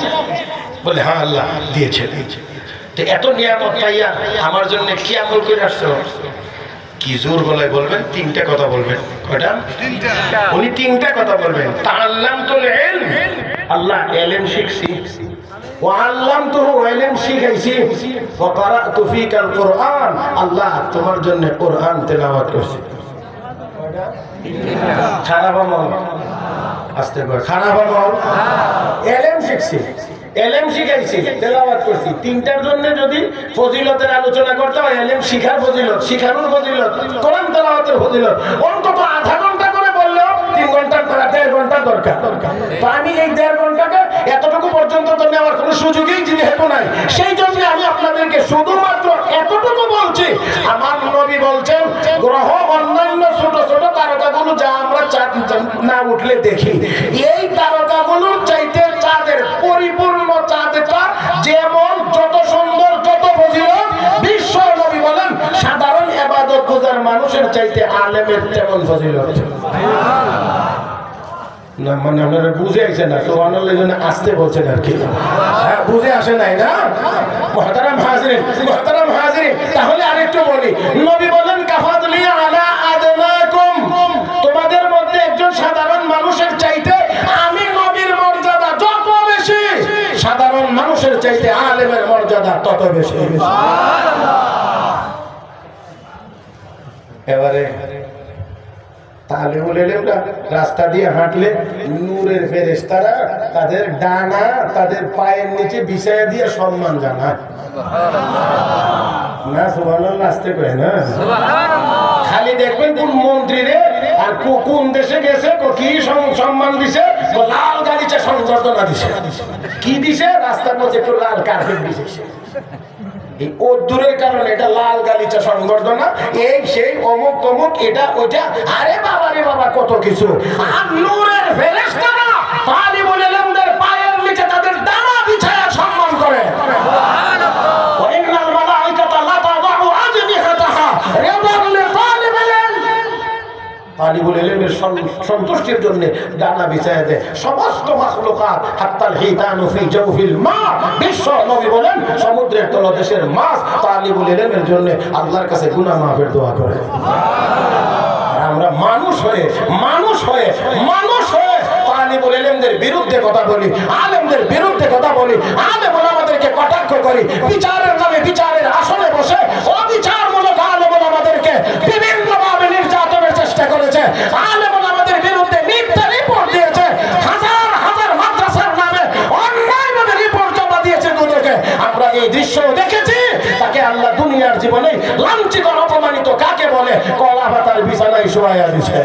A: বলে, হ্যাঁ আল্লাহ দিয়েছে। তো এত নিয়ামত পাইয়া আমার জন্য কি আমল করে আসছো? কি জোর গলায় বলবেন? 3টা কথা বলবেন। কয়টা? 3টা। উনি 3টা কথা বলবেন। তাআল্লামতুল ইলম, আল্লাহ ইলম শিখছি, ওয়া আল্লামতুহু, ইলম শিখাইছি, ওয়া ক্বারাতু ফীকাল কুরআন, আল্লাহ তোমার জন্য কুরআন তেলাওয়াত করছি। কয়টা? 3টা। খারাপ আমল? আস্তে করে, খারাপ আমল? ইলম শিখছি, ইলম শিখাইছি, তেলাওয়াত করছি। 3টার জন্য যদি ফজিলতের আলোচনা করতে হয়, ইলম শিখার ফজিলত, শিখানোর ফজিলত, কোরআন তেলাওয়াতের ফজিলত, অন্তত আধা ঘন্টা করে বললেও 3 ঘন্টা 1.5 ঘন্টা দরকার। তো আমি এই 1.5 ঘন্টাকে এতটুকু পর্যন্ত তো নেওয়ার কোনো সুযোগই যেহেতু নাই, সেই জন্য আমি আপনাদেরকে শুধুমাত্র এতটুকু বলছি, আমার নবী বলছেন গ্রহ অন্যান্য ছোট ছোট তারকাগুলো যা আমরা চাঁদ না উঠলে দেখি, এই তারকাগুলোর চাইতে চাঁদের পরিপূর্ণ চাঁদটা যেমন যত সুন্দর যত ফজিলত, বিশ্ব নবী বলেন সাধারণ ইবাদত গুজার মানুষের চাইতে আলেমের তেমন ফজিলত। না মানে আপনারা বুঝে আসে না, তো অনার জন্য আসতে বলছেন আর কি, বুঝে আসে নাই না? মুহতারাম হাজিরিন, মুহতারাম হাজিরিন, তাহলে আরেকটু বলি, নবী বলেন কাফাদলি আলা আদনাকুম, তোমাদের মধ্যে একজন সাধারণ মানুষের চাইতে আমি নবীর মর্যাদা যত বেশি, সাধারণ মানুষের চাইতে আলেমের মর্যাদা তত বেশি। এবারে তালিবুল ইলমরা রাস্তা দিয়ে হাঁটলে নূরের ফেরেশতারা তাদের ডানা তাদের পায়ের নিচে বিছায়া দিয়ে সম্মান জানায়। না সুবহানাল্লাহ, আসতে কয় না সুবহানাল্লাহ। খালি দেখবেন কোন মন্ত্রী রে আর কোন দেশে গেছে কি সম্মান দিছে, লাল গালিচা সংবর্ধনা দিছে, কি দিছে, রাস্তার মধ্যে একটু লাল কার্পেট দিছে। এই ওদূরের কারণে এটা লাল গালিচা সংবর্ধনা, এই সেই অমুক তমুক এটা ওটা, আরে বাবা রে বাবা কত কিছু। আর নূরের ফেরেশতারা তালিবুল ইলমদের পায়ের নিচে তাদের ডানা বিছায়া সম্মান করে। সুবহানাল্লাহ। ওয়া ইন্নাল মালাইকাতা লা তাদাউ আজনিহাতাহা রিদান লিতালিবিল ইলম, তালিবুল ইলমের সন্তুষ্টির জন্য ডানা বিছায়া দেয় সমস্ত মাখলুকাত, হাত্তাল হিতানু ফি জাওফিল মা, বিশ্ব নবী বলেন সমুদ্রের তলদেশের মাছ তালিবুল ইলমের জন্য আল্লাহর কাছে গুনাহ মাফের দোয়া করে। সুবহানাল্লাহ। আমরা মানুষ হয়ে তালিবুল ইলমদের বিরুদ্ধে কথা বলি, আলেমদের বিরুদ্ধে কথা বলি, আলেম ওলামাদেরকে কটাক্ষ করি, বিচারের নামে বিচারের আসনে বসে অবিচারমূলক আলেম ওলামাদেরকে বিভিন্নভাবে নির্যাতনের চেষ্টা করেছে, আলেম ওলামাদের বিরুদ্ধে মিথ্যা রিপোর্ট দিয়েছে, হাজার হাজার মাদ্রাসার নামে অন্যায়ভাবে রিপোর্ট জমা দিয়েছে দুদকে। আমরা এই দৃশ্য দেখেছি, তাকে আল্লাহ দুনিয়ার জীবনে লাঞ্ছিত অপমানিত কাকে বলে, কলা পাতার বিছানায় শোয়াইয়া দিছে।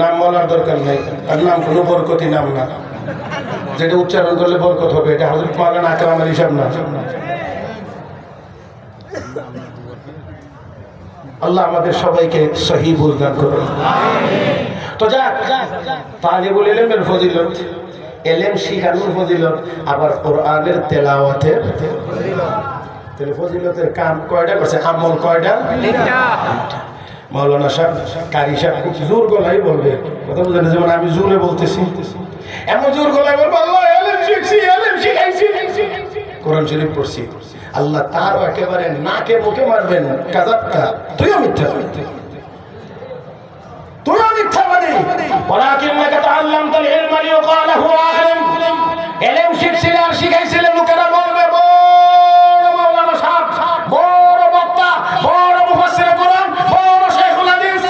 A: নাম বলার দরকার নেই, আর নাম কোনো বরকতি নাম না, যেটা উচ্চারণ করলে বরকত হবে, এটা হযরত মাওলানা আকরাম আলী সাহেব না। আল্লাহ আমাদের সবাইকে সহি বুঝদান করুন। তো যাক, তালিবুল ইলমের ফজিলত, ইলম শিখানোর ফজিলত, আবার কোরআনের তেলাওয়াতের ফজিলত। ফজিলতের কাম কয়টা করছে, আমল কয়টা? মাওলানা সাহেব কারি সাহেব খুব জোর গলায় বলবে, কথা বুঝলেন, যেমন আমি জোরে বলতেছি, এমন জোর গলায় বলবো আল্লাহ ইলম শিখছি, ইলম শিখাইছি, কোরআন শরীফ পড়ছি, আল্লাহ তারও একেবারে নাকে মুখে মারবেন, কাযাবতা, তুইও মিথ্যাবাদী, তুইও মিথ্যাবাদী। ওয়ালাকিন্নাকা তাআল্লামতাল ইলমা লিয়ুকালা হুয়া আলিম, ইলম শিখছিলে আর শিখাইছিলে, লোকেরা বলবে বড় মাওলানা সাহেব, বড় বক্তা, বড় মুফাসসির কোরআন, বড় শাইখুল হাদিস।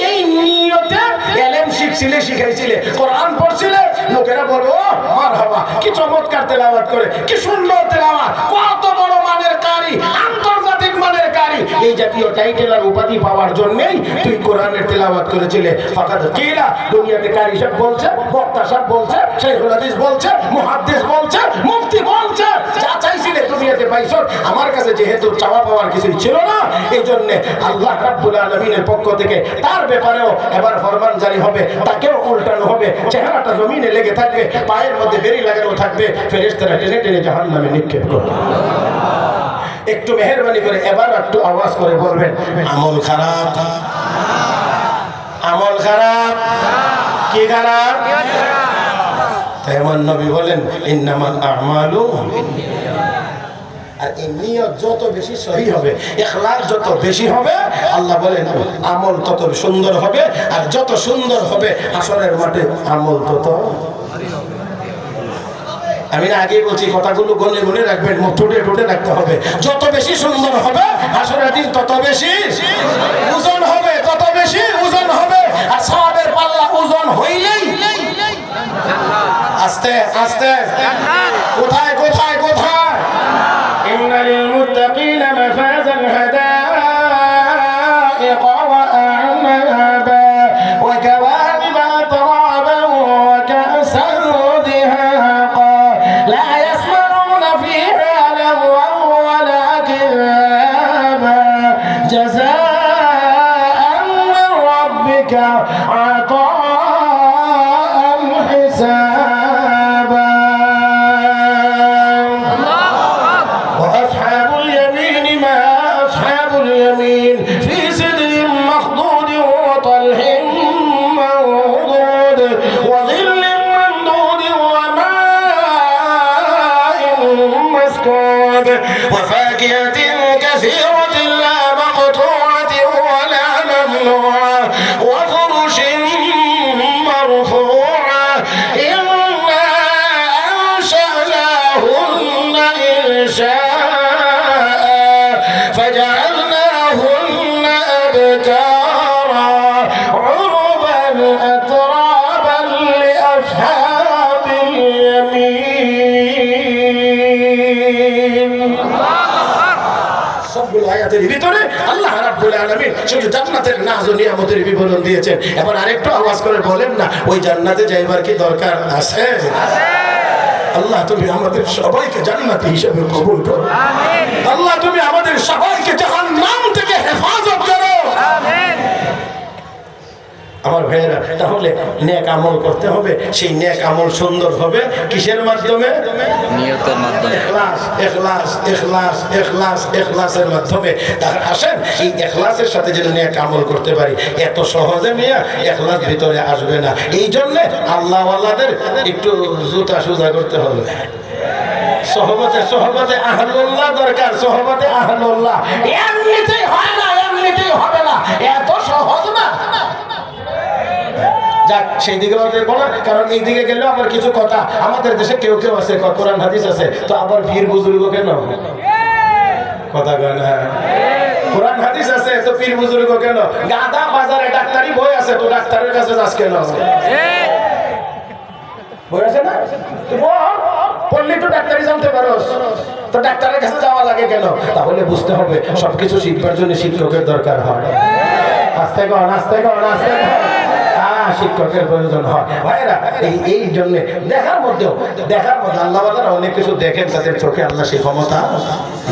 A: এই নিয়তে ইলম শিখছিলে শিখাইছিলে, কোরআন পড়ছিলে, লোকেরা বলবে ও মারহাবা, কি চমৎকার তেলাওয়াত করে, কি সুন্দর তেলাওয়াত, কত বড় মানের কারি, আন্তর্জাতিক মানের কারি। এই জাতীয় টাইটেল আর উপাধি পাওয়ার জন্যই তুই কোরআনের তেলাওয়াত করেছিলে। ফাকাদ কিলা, দুনিয়াতে কারি সাহেব বলছে, বক্তা সাহেব বলছে, শাইখুল হাদিস বলছে, মুহাদ্দিস বলছে, মুফতি বলছে, যা চাইছিলে দুনিয়াতে পাইছো। আমার কাছে যেহেতু চাওয়া পাওয়ার কিছুই ছিল না, এই জন্য আল্লাহ রাব্বুল আলামিনের পক্ষ থেকে তার ব্যাপারেও এবার ফরমান জারি হবে, তাকেও উল্টানো হবে, চেহারাটা জমিনে লেগে থাকবে, পায়ের মধ্যে বেরি লাগানো থাকবে, ফেরেশতারা টেনে টেনে জাহান্নামে নিক্ষেপ করবে। একটু মেহেরবানি করে এবার একটু আওয়াজ করে বলবেন, আমল খারাপ, আমল খারাপ, কি খারাপ? তাই আমার নবী বলেন ইন্নামাল আ'মালু আর এই নিয়ত যত বেশি সহি হবে, ইখলাস যত বেশি হবে, আল্লাহ বলেন আমল তত সুন্দর হবে, আর যত সুন্দর হবে হাসরের মাঠে আমল তত। আমি না আগেই বলছি, কথাগুলো গনে গনে রাখবেন, মুখ ঠোঁটে ঠোঁটে রাখতে হবে। যত বেশি সুন্দর হবে হাসরের দিন তত বেশি ওজন হবে, তত বেশি ওজন হবে, আর সওয়াবের পাল্লা ওজন হইলেই আস্তে আস্তে কোথায় কোথায় কোথায় ইন্নাল মুত্তাকিনা মাফাজান হাদাইকা ওয়া আ'নাবা ওয়া কাওয়াবিবা আতরাবা ওয়া عطاء حسابا وأصحاب اليمين ما أصحاب اليمين في سدر مخضود وطلح منضود وظل ممدود وماء مسكوب وفاكهة كثيرة لا مقطوعة ولا ممنوعة وفرش مرفوعة إنا أنشأناهن إنشاء فجعلناهن أبكارا عربا أترابا لأصحاب اليمين সবগুলো আয়াতের ভিতরে আল্লাহ রাব্বুল আলামিন শুধু জান্নাতের নাজ ও নিয়ামতের বিবরণ দিয়েছেন। এবার আরেকটু আওয়াজ করে বলেন না, ওই জান্নাতে যাইবার কি দরকার আছে? আল্লাহ তুমি আমাদের সবাইকে জান্নাতি হিসেবে কবুল করো। আমিন। আল্লাহ তুমি আমাদের সবাইকে জাহান্নাম থেকে হেফাজত করো। আমিন। আমার ভাইয়েরা, তাহলে নেক আমল করতে হবে। সেই নেক আমল সুন্দর হবে কিসের মাধ্যমে? নিয়তের মাধ্যমে। ইখলাস, ইখলাস, ইখলাস, ইখলাস, ইখলাসের মাধ্যমে। তাহলে আসেন এই ইখলাসের সাথে যেন নেক আমল করতে পারি। এত সহজে মিয়া ইখলাস ভিতরে আসবে না। এই জন্য আল্লাহওয়ালাদের একটু জুতা সুজা করতে হবে। সহবতে সহবতে আহলুল্লাহ দরকার। সহবতে আহলুল্লাহ এমনিতেই হয় না, এমনিতেই হবে না, এত সহজ না। যাক, সেই দিকে দেখবো না, কারণ এই দিকে গেলেও আবার কিছু কথা আমাদের দেশে কেউ কেউ আছে, কোরআন হাদিস আছে, তো আবার পীর বুজুর্গ কেন? কথা কয় না। কোরআন হাদিস আছে তো পীর বুজুর্গ কেন? গাদা বাজারে ডাক্তারি বই আছে, তো ডাক্তারের কাছে যাস কেন? বই আছে না, পড়লি তো ডাক্তারি জানতে পারোস, তো ডাক্তারের কাছে যাওয়া লাগে কেন? তাহলে বুঝতে হবে সবকিছু শিখবার জন্য শিক্ষকের দরকার হয়। আস্তে কন, আস্তে কন, আস্তে কন। শিক্ষকের প্রয়োজন হয় ভাইরা। এই জন্য দেখার মধ্যে আল্লাহ অনেক কিছু দেখেন, তাদের চোখে আল্লাহ সেই ক্ষমতা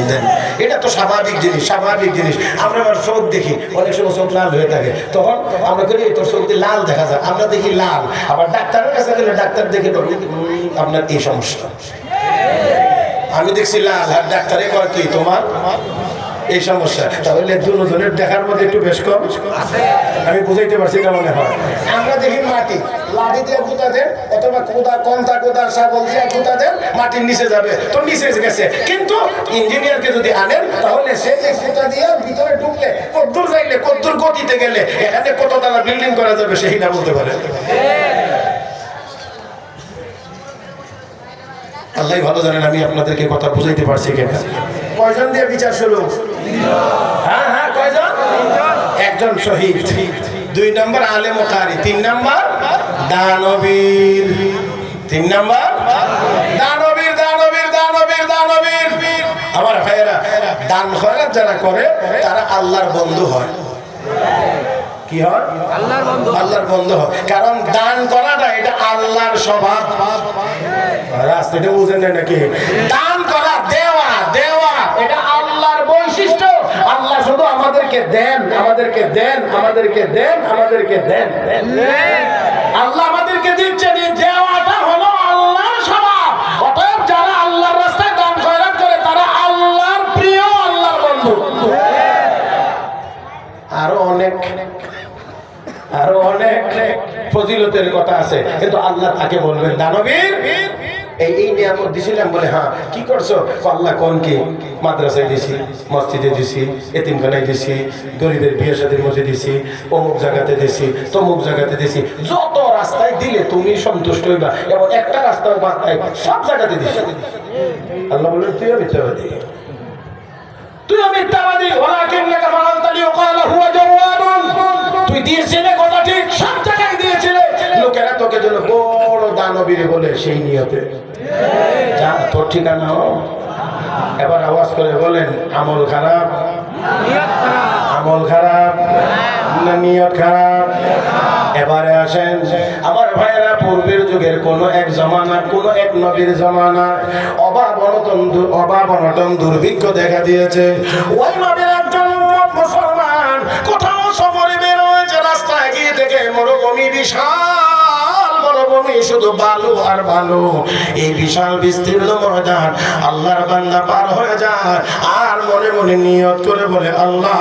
A: দেন। এটা তো স্বাভাবিক জিনিস, স্বাভাবিক জিনিস। আমরা আবার চোখ দেখি, অনেক সময় চোখ লাল হয়ে থাকে, তখন আমরা করি তোর চোখ দিয়ে লাল দেখা যায়, আমরা দেখি লাল। আবার ডাক্তারের কাছে গেলে ডাক্তার দেখে আপনার এই সমস্যা, আমি দেখছি লাল, আর ডাক্তারে কয় কি তোমার এই সমস্যা। তাহলে দুজনের দেখার মধ্যে একটু বেশ কম আছে। আমি বুঝাইতে পারছি না মনে হয়। আমরা দেখি মাটি লাঠি দিয়ে গুঁতা দেন, অথবা কোদাল শাবল দিয়ে গুঁতা দেন, মাটির নিচে যাবে, তো নিচে গেছে। কিন্তু ইঞ্জিনিয়ারকে যদি আনেন, তাহলে সে গুঁতা দিয়ে ভিতরে ঢুকলে কদ্দুর যাইলে, কদ্দুর গতিতে গেলে এখানে কত তালা বিল্ডিং করা যাবে সেইটা বলতে পারে। আল্লাহ ভালো জানেন আমি আপনাদেরকে কথা বুঝাইতে পারছি কিনা। কয়জন দিয়ে বিচার শুরু? হ্যাঁ হ্যাঁ, কয়জন? একজন শহীদ, 2 নম্বর আলেম ও কারি, 3 নম্বর দানবীর, 3 নম্বর দানবীর, দানবীর, দানবীর, দানবীর। আমার ভাইয়েরা, দান খয়রাত যারা করে তারা আল্লাহর বন্ধু হয়। কি হয়? আল্লাহর বন্ধু, আল্লাহর বন্ধু হয়। কারণ দান করাটা এটা আল্লাহর স্বভাব। রাস্তাটা বুঝেন না নাকি? দান করা, দেওয়া, দেওয়া এটা আল্লাহর বৈশিষ্ট্য। আল্লাহ শুধু আমাদেরকে দেন, আমাদেরকে দেন, আমাদেরকে দেন, আমাদেরকে দেন। আল্লাহ আমাদেরকে দিচ্ছেন, এই দেওয়াটা হলো আল্লাহর স্বভাব। অতএব যারা আল্লাহর রাস্তায় দান খয়রাত করে তারা আল্লাহর প্রিয়, আল্লাহর বন্ধু। আরো অনেক ফজিলতের কথা আছে, কিন্তু আল্লাহ তাকে বলবেন দানবীর এই নিয়ামত দিছিলাম বলে, হ্যাঁ কি করছো? আল্লাহ কোন কি? মাদ্রাসায় দিছি, মসজিদে দিছি, এতিমখানায় দিছি, গরিবের বিয়ে শাদীর মধ্যে দিছি, অমুক জায়গাতে দিছি, তমুক জায়গাতে দিছি। যত রাস্তায় দিলে তুমি সন্তুষ্ট হইবা, এবং একটা রাস্তাও বাদ নাই, সব জায়গাতে দিছি। আল্লাহ বললেন তুইও মিথ্যাবাদী, তুইও মিথ্যাবাদী। ওয়ালাকিন্নাকা ফাআলতা লিয়ুকালা হুয়া জাওয়াদুন। তুই দিয়েছিলে কথা ঠিক, সব জায়গায় দিয়েছিলে, লোকেরা তোকে জন্য বড় দানবীর বলে সেই নিয়তে। যা তোর ঠিকানা। এবার আওয়াজ করে বলেন, আমল খারাপ, আমল খারাপ না নিয়ত খারাপ? এবারে আসেন আমার ভাইয়েরা, পূর্বের যুগের কোন এক জমানা, কোন এক নবীর জমানা অভাব অনটন দুর্ভিক্ষ দেখা দিয়েছে। ওই নবীর একজন মুসলমান কোথাও সফরে বের হয়েছে, রাস্তায় গিয়ে থেকে মরুভূমি বিশাল মরুভূমি, শুধু বালু আর বালু। এই বিশাল বিস্তীর্ণ ময়দান আল্লাহর বান্দা পার হয়ে যায় আর মনে মনে নিয়ত করে বলে, আল্লাহ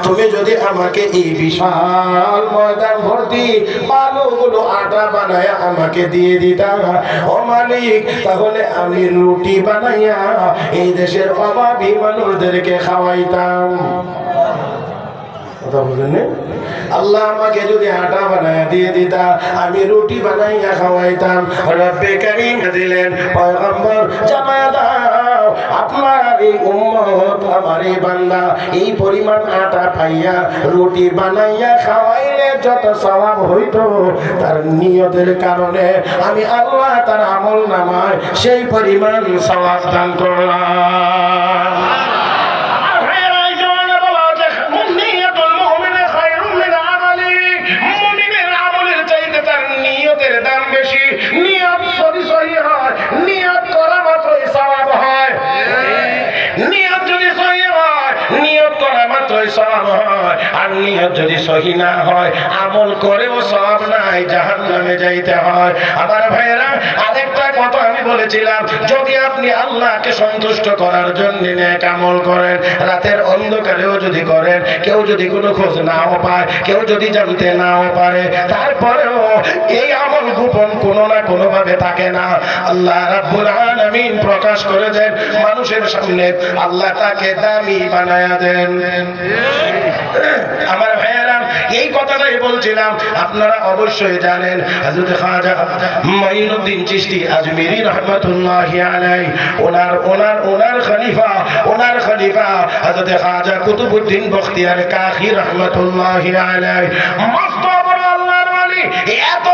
A: তুমি যদি আমাকে এই বিশাল ময়দান ভর্তি বালুগুলো আটা বানায় আমাকে দিয়ে দিতা ও মালিক, তাহলে আমি রুটি বানাইয়া এই দেশের অভাবী মানুষদেরকে খাওয়াইতাম। কথা বুঝলেন? আল্লাহ আমাকে যদি আটা বানায় দিয়ে দিতা আমি রুটি বানাইয়া খাওয়াইতাম। রব্বে কারীম দিলেন, পয়গম্বর জানায়া দাও আপনার এই উম্মত, আমার এই বান্দা এই পরিমাণ আটা পাইয়া রুটি বানাইয়া খাওয়াইলে যত সওয়াব হইতো, তার নিয়তের কারণে আমি আল্লাহ তার আমল নামায় সেই পরিমাণ সওয়াব দান করলাম। আর নিয়ত যদি সহি না হয় আমল করেও সওয়াব নাই, জাহান্নামে যাইতে হয়। আমার ভাইয়েরা, আরেকটা কথা আমি বলেছিলাম, যদি আপনি আল্লাহকে সন্তুষ্ট করার জন্য নেক আমল করেন, রাতের অন্ধকারেও যদি করেন, কেউ যদি কোনো খোঁজ নাও পায়, কেউ যদি জানতে নাও পারে, তারপরেও এই আমল গোপন কোনো না কোনো ভাবে থাকে না। আল্লাহ রাব্বুল আলামিন প্রকাশ করে দেন মানুষের সামনে, আল্লাহ তাকে দামি বানায়া দেন। আমার ভাইয়েরা, এই কথাটাই বলছিলাম। আপনারা অবশ্যই জানেন হযরত খাজা মাইনুদ্দিন চিশতি আজমিরি রাহমাতুল্লাহি আলাইহি, ওনার খলিফা হযরত খাজা কুতুবউদ্দিন বখতিয়ার কাকি রাহমাতুল্লাহি আলাইহি, মস্ত বড় আল্লাহর ওলি, এত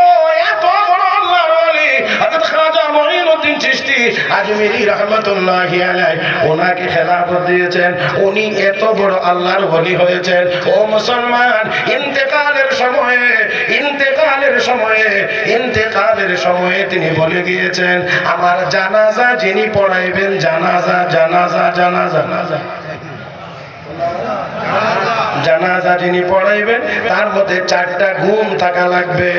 A: বড় আল্লাহর ওলি হযরত খাজা মাইনুদ্দিন চিশতি আজমিরি রাহমাতুল্লাহি আলাইহি, ওনাকে খেলাফত দিয়েছেন। উনি এত বড় আল্লাহর ওলি হয়েছেন। ও মুসলমান, ইন্তেকালের সময়ে তিনি বলে গিয়েছেন, আমার জানাজা যিনি পড়াইবেন, জানাজা যিনি পড়াইবেন তার মধ্যে 4টা গুণ থাকা লাগবে।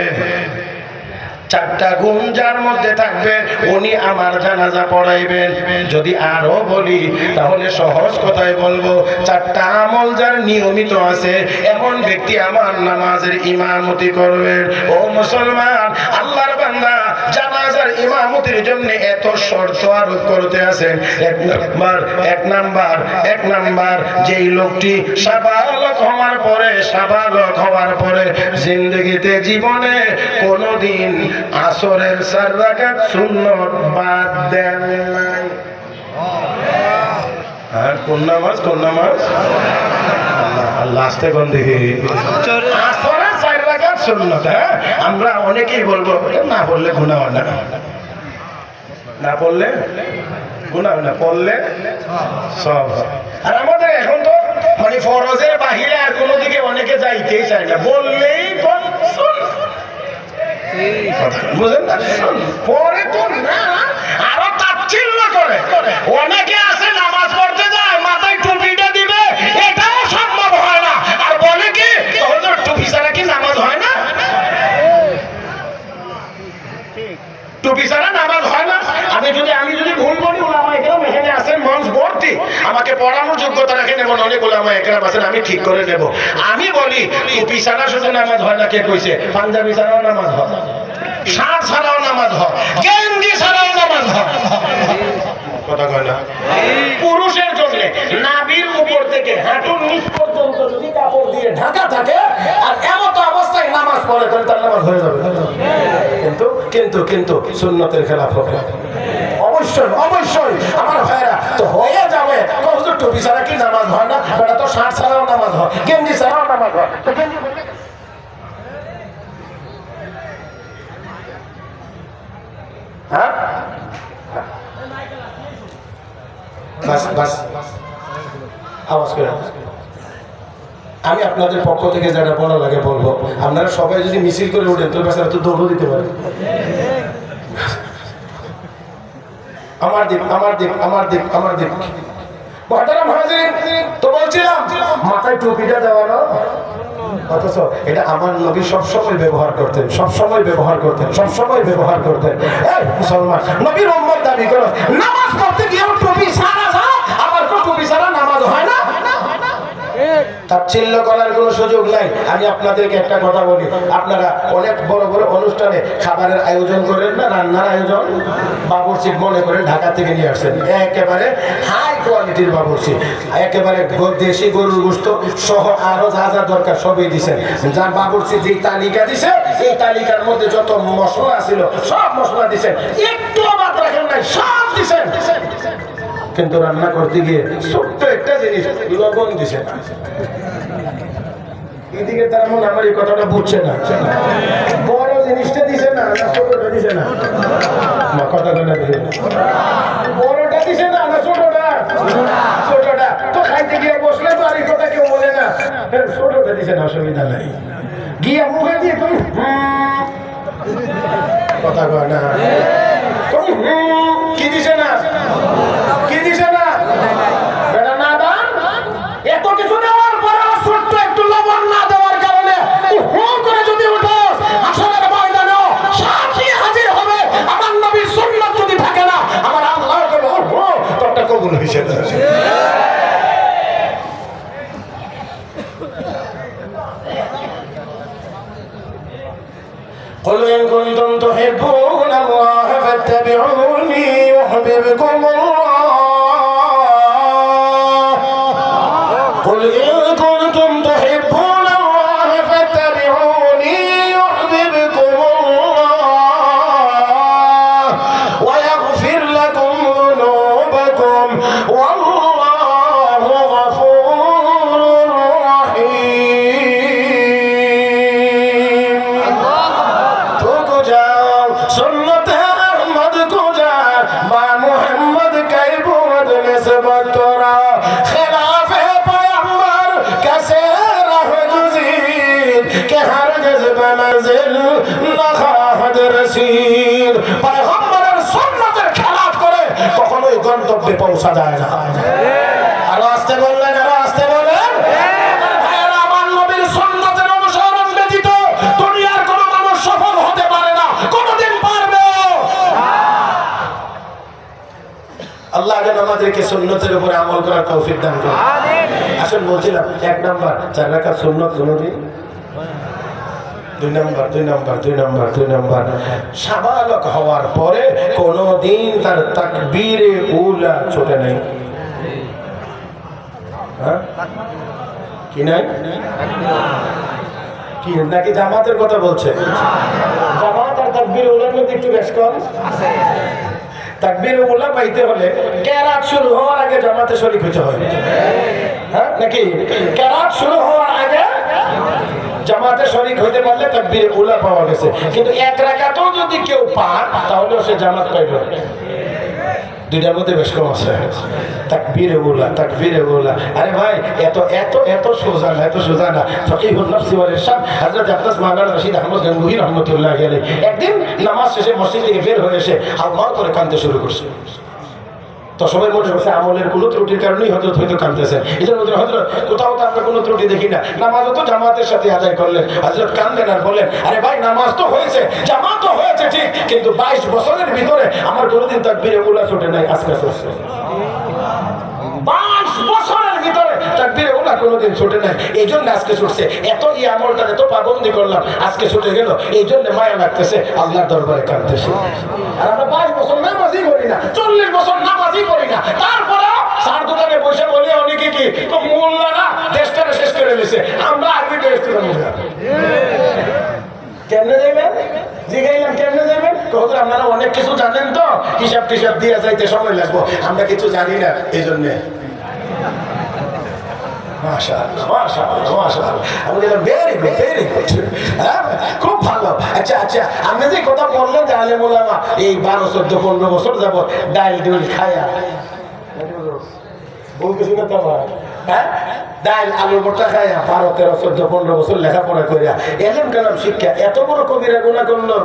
A: 4টা গুণ যার মধ্যে থাকবে উনি আমার জানাজা পড়াইবেন। যদি আরো বলি তাহলে সহজ কথায় বলবো, 4টা আমল যার নিয়মিত আছে এমন ব্যক্তি আমার নামাজের ইমামতি করবেন। ও মুসলমান, আল্লাহর বান্দা জানাজার ইমামতির জন্য এত শর্ত আরোপ করতে আছেন। এক নাম্বার যেই লোকটি সাবালক হওয়ার পরে জিন্দেগিতে জীবনে কোনোদিন আসরের 4 রাকাত সুন্নত বাদ দেন নাই। আর কোন নামাজ আল্লাহ আস্তে কোন দেখি আসরের 4 রাকাত সুন্নত। আমরা অনেকেই বলবো না পড়লে গুনাহ হয় না, না পড়লে গুনাহ হয় না, পড়লে সব হয়। আর আমাদের এখন তো মানে ফরজের বাহিরে আর কোনো দিকে অনেকে যাইতেই চায় না, বললেই বুঝেন না, পরে তো না আরো তাচ্ছিল্য করে। অনেকে আছে নামাজ পড়তে যায় মাথায় টুপিটা দিবে, এটাও সম্ভব হয় না, আর বলে কি টুপি ছাড়া কি নামাজ হয় না, টুপি ছাড়া নামাজ হয় না। আমি যদি ভুল বলি, ওলামা একরাম এখানে আছেন মঞ্চ ভর্তি, আমাকে পড়ানোর যোগ্যতা রাখেন এবং অনেক ওলামা একরাম আছেন, আমি ঠিক করে নেব। আমি বলি টুপি ছাড়া শুধু নামাজ হয় না, কে কইছে? পাঞ্জাবি ছাড়াও নামাজ হয়, শার্ট ছাড়াও নামাজ হয়, গেঞ্জি ছাড়াও নামাজ হয়। কথা কয় না? পুরুষের জন্য নাভির উপর থেকে হাঁটুর নিচ পর্যন্ত যদি কাপড় দিয়ে ঢাকা থাকে আর এমত অবস্থায় নামাজ পড়ে তাহলে তার নামাজ হয়ে যাবে। কিন্তু সুন্নতের খেলাফ হবে। অবশ্যই আমার ভাইরা তো হয়ে যাবে। টুপি ছাড়া কি নামাজ হয় না? বেটা তো শার্ট ছাড়াও নামাজ হয়, গেঞ্জি ছাড়াও নামাজ হয়। তো গেঞ্জি আমি আপনাদের পক্ষ থেকে যেটা বলা লাগে বলবো। আপনারা সবাই যদি মিছিল করে উঠেন তো বেচারা তো দৌড়ও দিতে পারে। আমার দিক তো বলছিলাম মাথায় টুপিটা দেওয়ানো অথচ এটা আমার নবী সবসময় ব্যবহার করতেন, সবসময় ব্যবহার করতেন, সবসময় ব্যবহার করতেন। এই মুসলমান, নবীর উম্মত দাবি করো, নামাজ পড়তে গিয়েও টুপি ছাড়া যাও, আবার তো টুপি ছাড়া নামাজ হয় না। তাচ্ছিল্য করার কোনো সুযোগ নাই। আমি আপনাদেরকে একটা কথা বলি, আপনারা অনেক বড় বড় অনুষ্ঠানে খাবারের আয়োজন করেন না, রান্নার আয়োজন, বাবুর্চি মনে করেন ঢাকা থেকে নিয়ে আসছেন, একেবারে হাই কোয়ালিটির বাবুর্চি, একেবারে দেশি গরুর গোশত সহ আরো যা যা দরকার সবই দিচ্ছেন। যার বাবুর্চি যে তালিকা দিছে, এই তালিকার মধ্যে যত মশলা ছিল সব মশলা দিচ্ছেন, একটু বাদ রাখেন নাই, সব দিচ্ছেন। কিন্তু রান্না করতে গিয়ে ছোট্ট একটা জিনিস লবণ দিছে না। এদিকে তার মনে আমার এই কথাটা বুঝছে না, বড় জিনিসটা দিছে না, ছোটটা দিছে না, কথাটা বড়টা দিছে না, ছোটটা, ছোটটা তো খাইতে গিয়ে বসলে তো আর এই কথা কেউ বলে না, ছোটটা দিছে না, অসুবিধা নাই। গিয়া মুখে দিয়ে তুমি কথা কয় না, কি দিছে না, কি দিছে না, বেটা না দান, এত কিছু দেওয়ার পরে ছোট্ট একটু লবণ না দেওয়ার কারণে হুম করে যদি উঠো আসলের ময়দানেও সাথী হাজির হবে। আমার নবীর সুন্নাত যদি থাকে না, আমার আল্লাহ তোরটা কবুল হয়েছে না। قل إن كنتم تحبون الله فاتبعوني يحببكم الله. قل إن كنتم تحبون الله فاتبعوني يحببكم الله ويغفر لكم ذنوبكم والله غفور رحيم. सुन्नत अहमद को जा बा मोहम्मद कई बुमद निस्बत तोरा खिलाफे पैगंबर कैसे रह गुज़ीर के हर जज्बे मंजिल नखाहद रसीद। पैगंबरेर सुन्नतेर खिलाफ करे কখনোই গন্তব্যে পৌঁছা যায় না। আরো আস্তে বললেন, আরো আস্তে বলেন। ভাইরা, আমার নবীর সুন্নতের অনুসরণ ব্যতীত দুনিয়ার কোনো মানুষ সফল হতে পারে না, কোনদিন পারবে। আল্লাহ যেন আমাদেরকে সুন্নতের উপরে আমল করার তৌফিক দান করুন। আসলে বলছিলাম, এক নম্বর 4 রাকাত সুন্নত কোনদিন, 2 নম্বর সাবালক হওয়ার পরে কোনদিন তার তাকবীরে উলা ছোটে নাই। হ্যাঁ কি নাই, কি নাকি জামাতের কথা বলছে? জামাত আর তাকবীরে উলার মধ্যে একটু বেশ কম আছে। তাকবীরে উলা পাইতে হলে কেরাত শুরু হওয়ার আগে জামাতে শরীক হতে হয়, হ্যাঁ নাকি? কেরাত শুরু হওয়ার আগে জামাতে শরীক হইতে পারলে তাকবীরে উলা পাওয়া গেছে। কিন্তু 1 রাকাতও যদি কেউ পায় তাহলে সে জামাত পাইবে। দুইটার মধ্যে বেশ কম আছে। তাকবীরে উলা, তাকবীরে উলা। আরে ভাই, এত এত এত সোজা না, এত সোজা না। ফকিহুন নফসি ওয়াল ইরশাদ হযরত আব্বাস মাওলানা রশিদ আহমদ গঙ্গুহি রাহমাতুল্লাহি আলাইহি একদিন নামাজ শেষে মসজিদ থেকে বের হয়ে এসে আল্লাহ করে কাঁদতে শুরু করছে। তো সবাই মনে করছে আমলের কোনো ত্রুটির কারণেই হযরত হয়তো কাঁদতেছেন। এই জন্য হযরত কোথাও তো আমরা কোনো ত্রুটি দেখি না, নামাজও তো জামাতের সাথে আদায় করলেন। হযরত কাঁদলেন আর বললেন, আরে ভাই, নামাজ তো হয়েছে, জামাতও হয়েছে ঠিক, কিন্তু 22 বছরের ভিতরে আমার কোনোদিন তাকবীরে উলা ছোটে নাই, আজকে চলছে। 22 বছরের ভিতরে তাকবীরে উলা কোনোদিন ছোটে নাই, এই জন্য আজকে ছুটছে। এত এই আমলটা এত পাবন্দি করলাম, আজকে ছুটে গেল, এই জন্য মায়া লাগতেছে, আল্লাহর দরবারে কাঁদতেছে। আর আমরা 22 বছর নামাজই করি না, 40 বছর নামাজই করি না, তারপরে সার দোকানে বসে বলি অনেকে কি তো মোল্লারা দেশটারে শেষ করে দিয়েছে, আমরা আগে দেশ থেকে মজা কেমনে যাইবেন? জিগাইলাম কেমনে যাইবেন? কখন আপনারা অনেক কিছু জানেন তো, হিসাব টিসাব দিয়ে যাইতে সময় লাগবো, আমরা কিছু জানি না, এই জন্য খুব ভালো। আচ্ছা আচ্ছা, আপনি যে কথা বললেন যে আলেম ওলামা এই 12, 14, 15 বছর যাব ডাইল ডুল খায়া বলতেছি না তো, হ্যাঁ, ডাইল আলুর ভর্তা খায়া 12, 13, 14, 15 বছর লেখাপড়া করিয়া এলেম কালাম শিক্ষা এত বড় কবিরা গুনাহ করলো।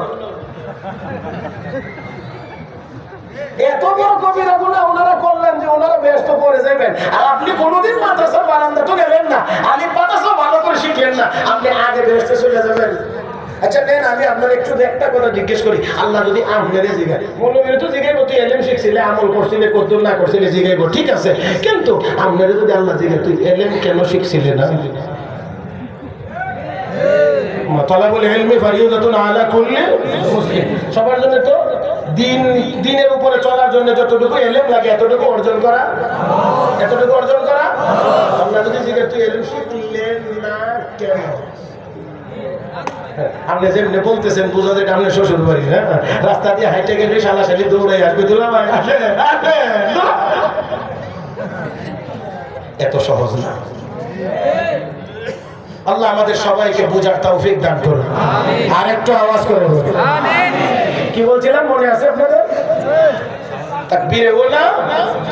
A: এত বড় কবিরা গুনাহ ওনারা করলেন যে ওনারা ব্যস্ত পড়ে যাবেন। আর আপনি কোনোদিন মাদ্রাসার বারান্দা তো গেলেন না, আলিফ বাতাসও ভালো করে শিখলেন না, আপনি আগে ব্যস্ত চলে যাবেন। আচ্ছা নেন, আমি আপনার একটু একটা কথা জিজ্ঞেস করি, আল্লাহ যদি আপনারে জিজ্ঞাসা, মৌলবীরা তো জিজ্ঞাসা তুই এলেম শিখছিলে, আমল করছিলে, কদ্দুর না করছিলে জিজ্ঞাসা, ঠিক আছে, কিন্তু আপনারে যদি আল্লাহ জিজ্ঞাসা তুই এলেম কেন শিখছিলে না? তালাবুল ইলমি ফারিয়াদাতুন আলা কুল্লি মুসলিম, সবার জন্য তো দিনের উপরে চলার জন্য যতটুকু এলেম লাগে এতটুকু অর্জন করা, এতটুকু অর্জন করা। আল্লাহ যদি জিজ্ঞাসা তুই এলেম শিখলেন না কেন? আপনি যেমনি বলতেছেন বুঝা যায় আপনি শ্বশুর বাড়ি, হ্যাঁ, রাস্তা দিয়ে হাইটে গেলে সালাসালি দৌড়াই আসবে, দুলা ভাই আসে, এত সহজ না। আল্লাহ আমাদের সবাইকে বুঝার তৌফিক দান করুন। আর একটু আওয়াজ করে বলুন আমিন। কি বলছিলাম মনে আছে আপনাদের? তাকবীরে ওলা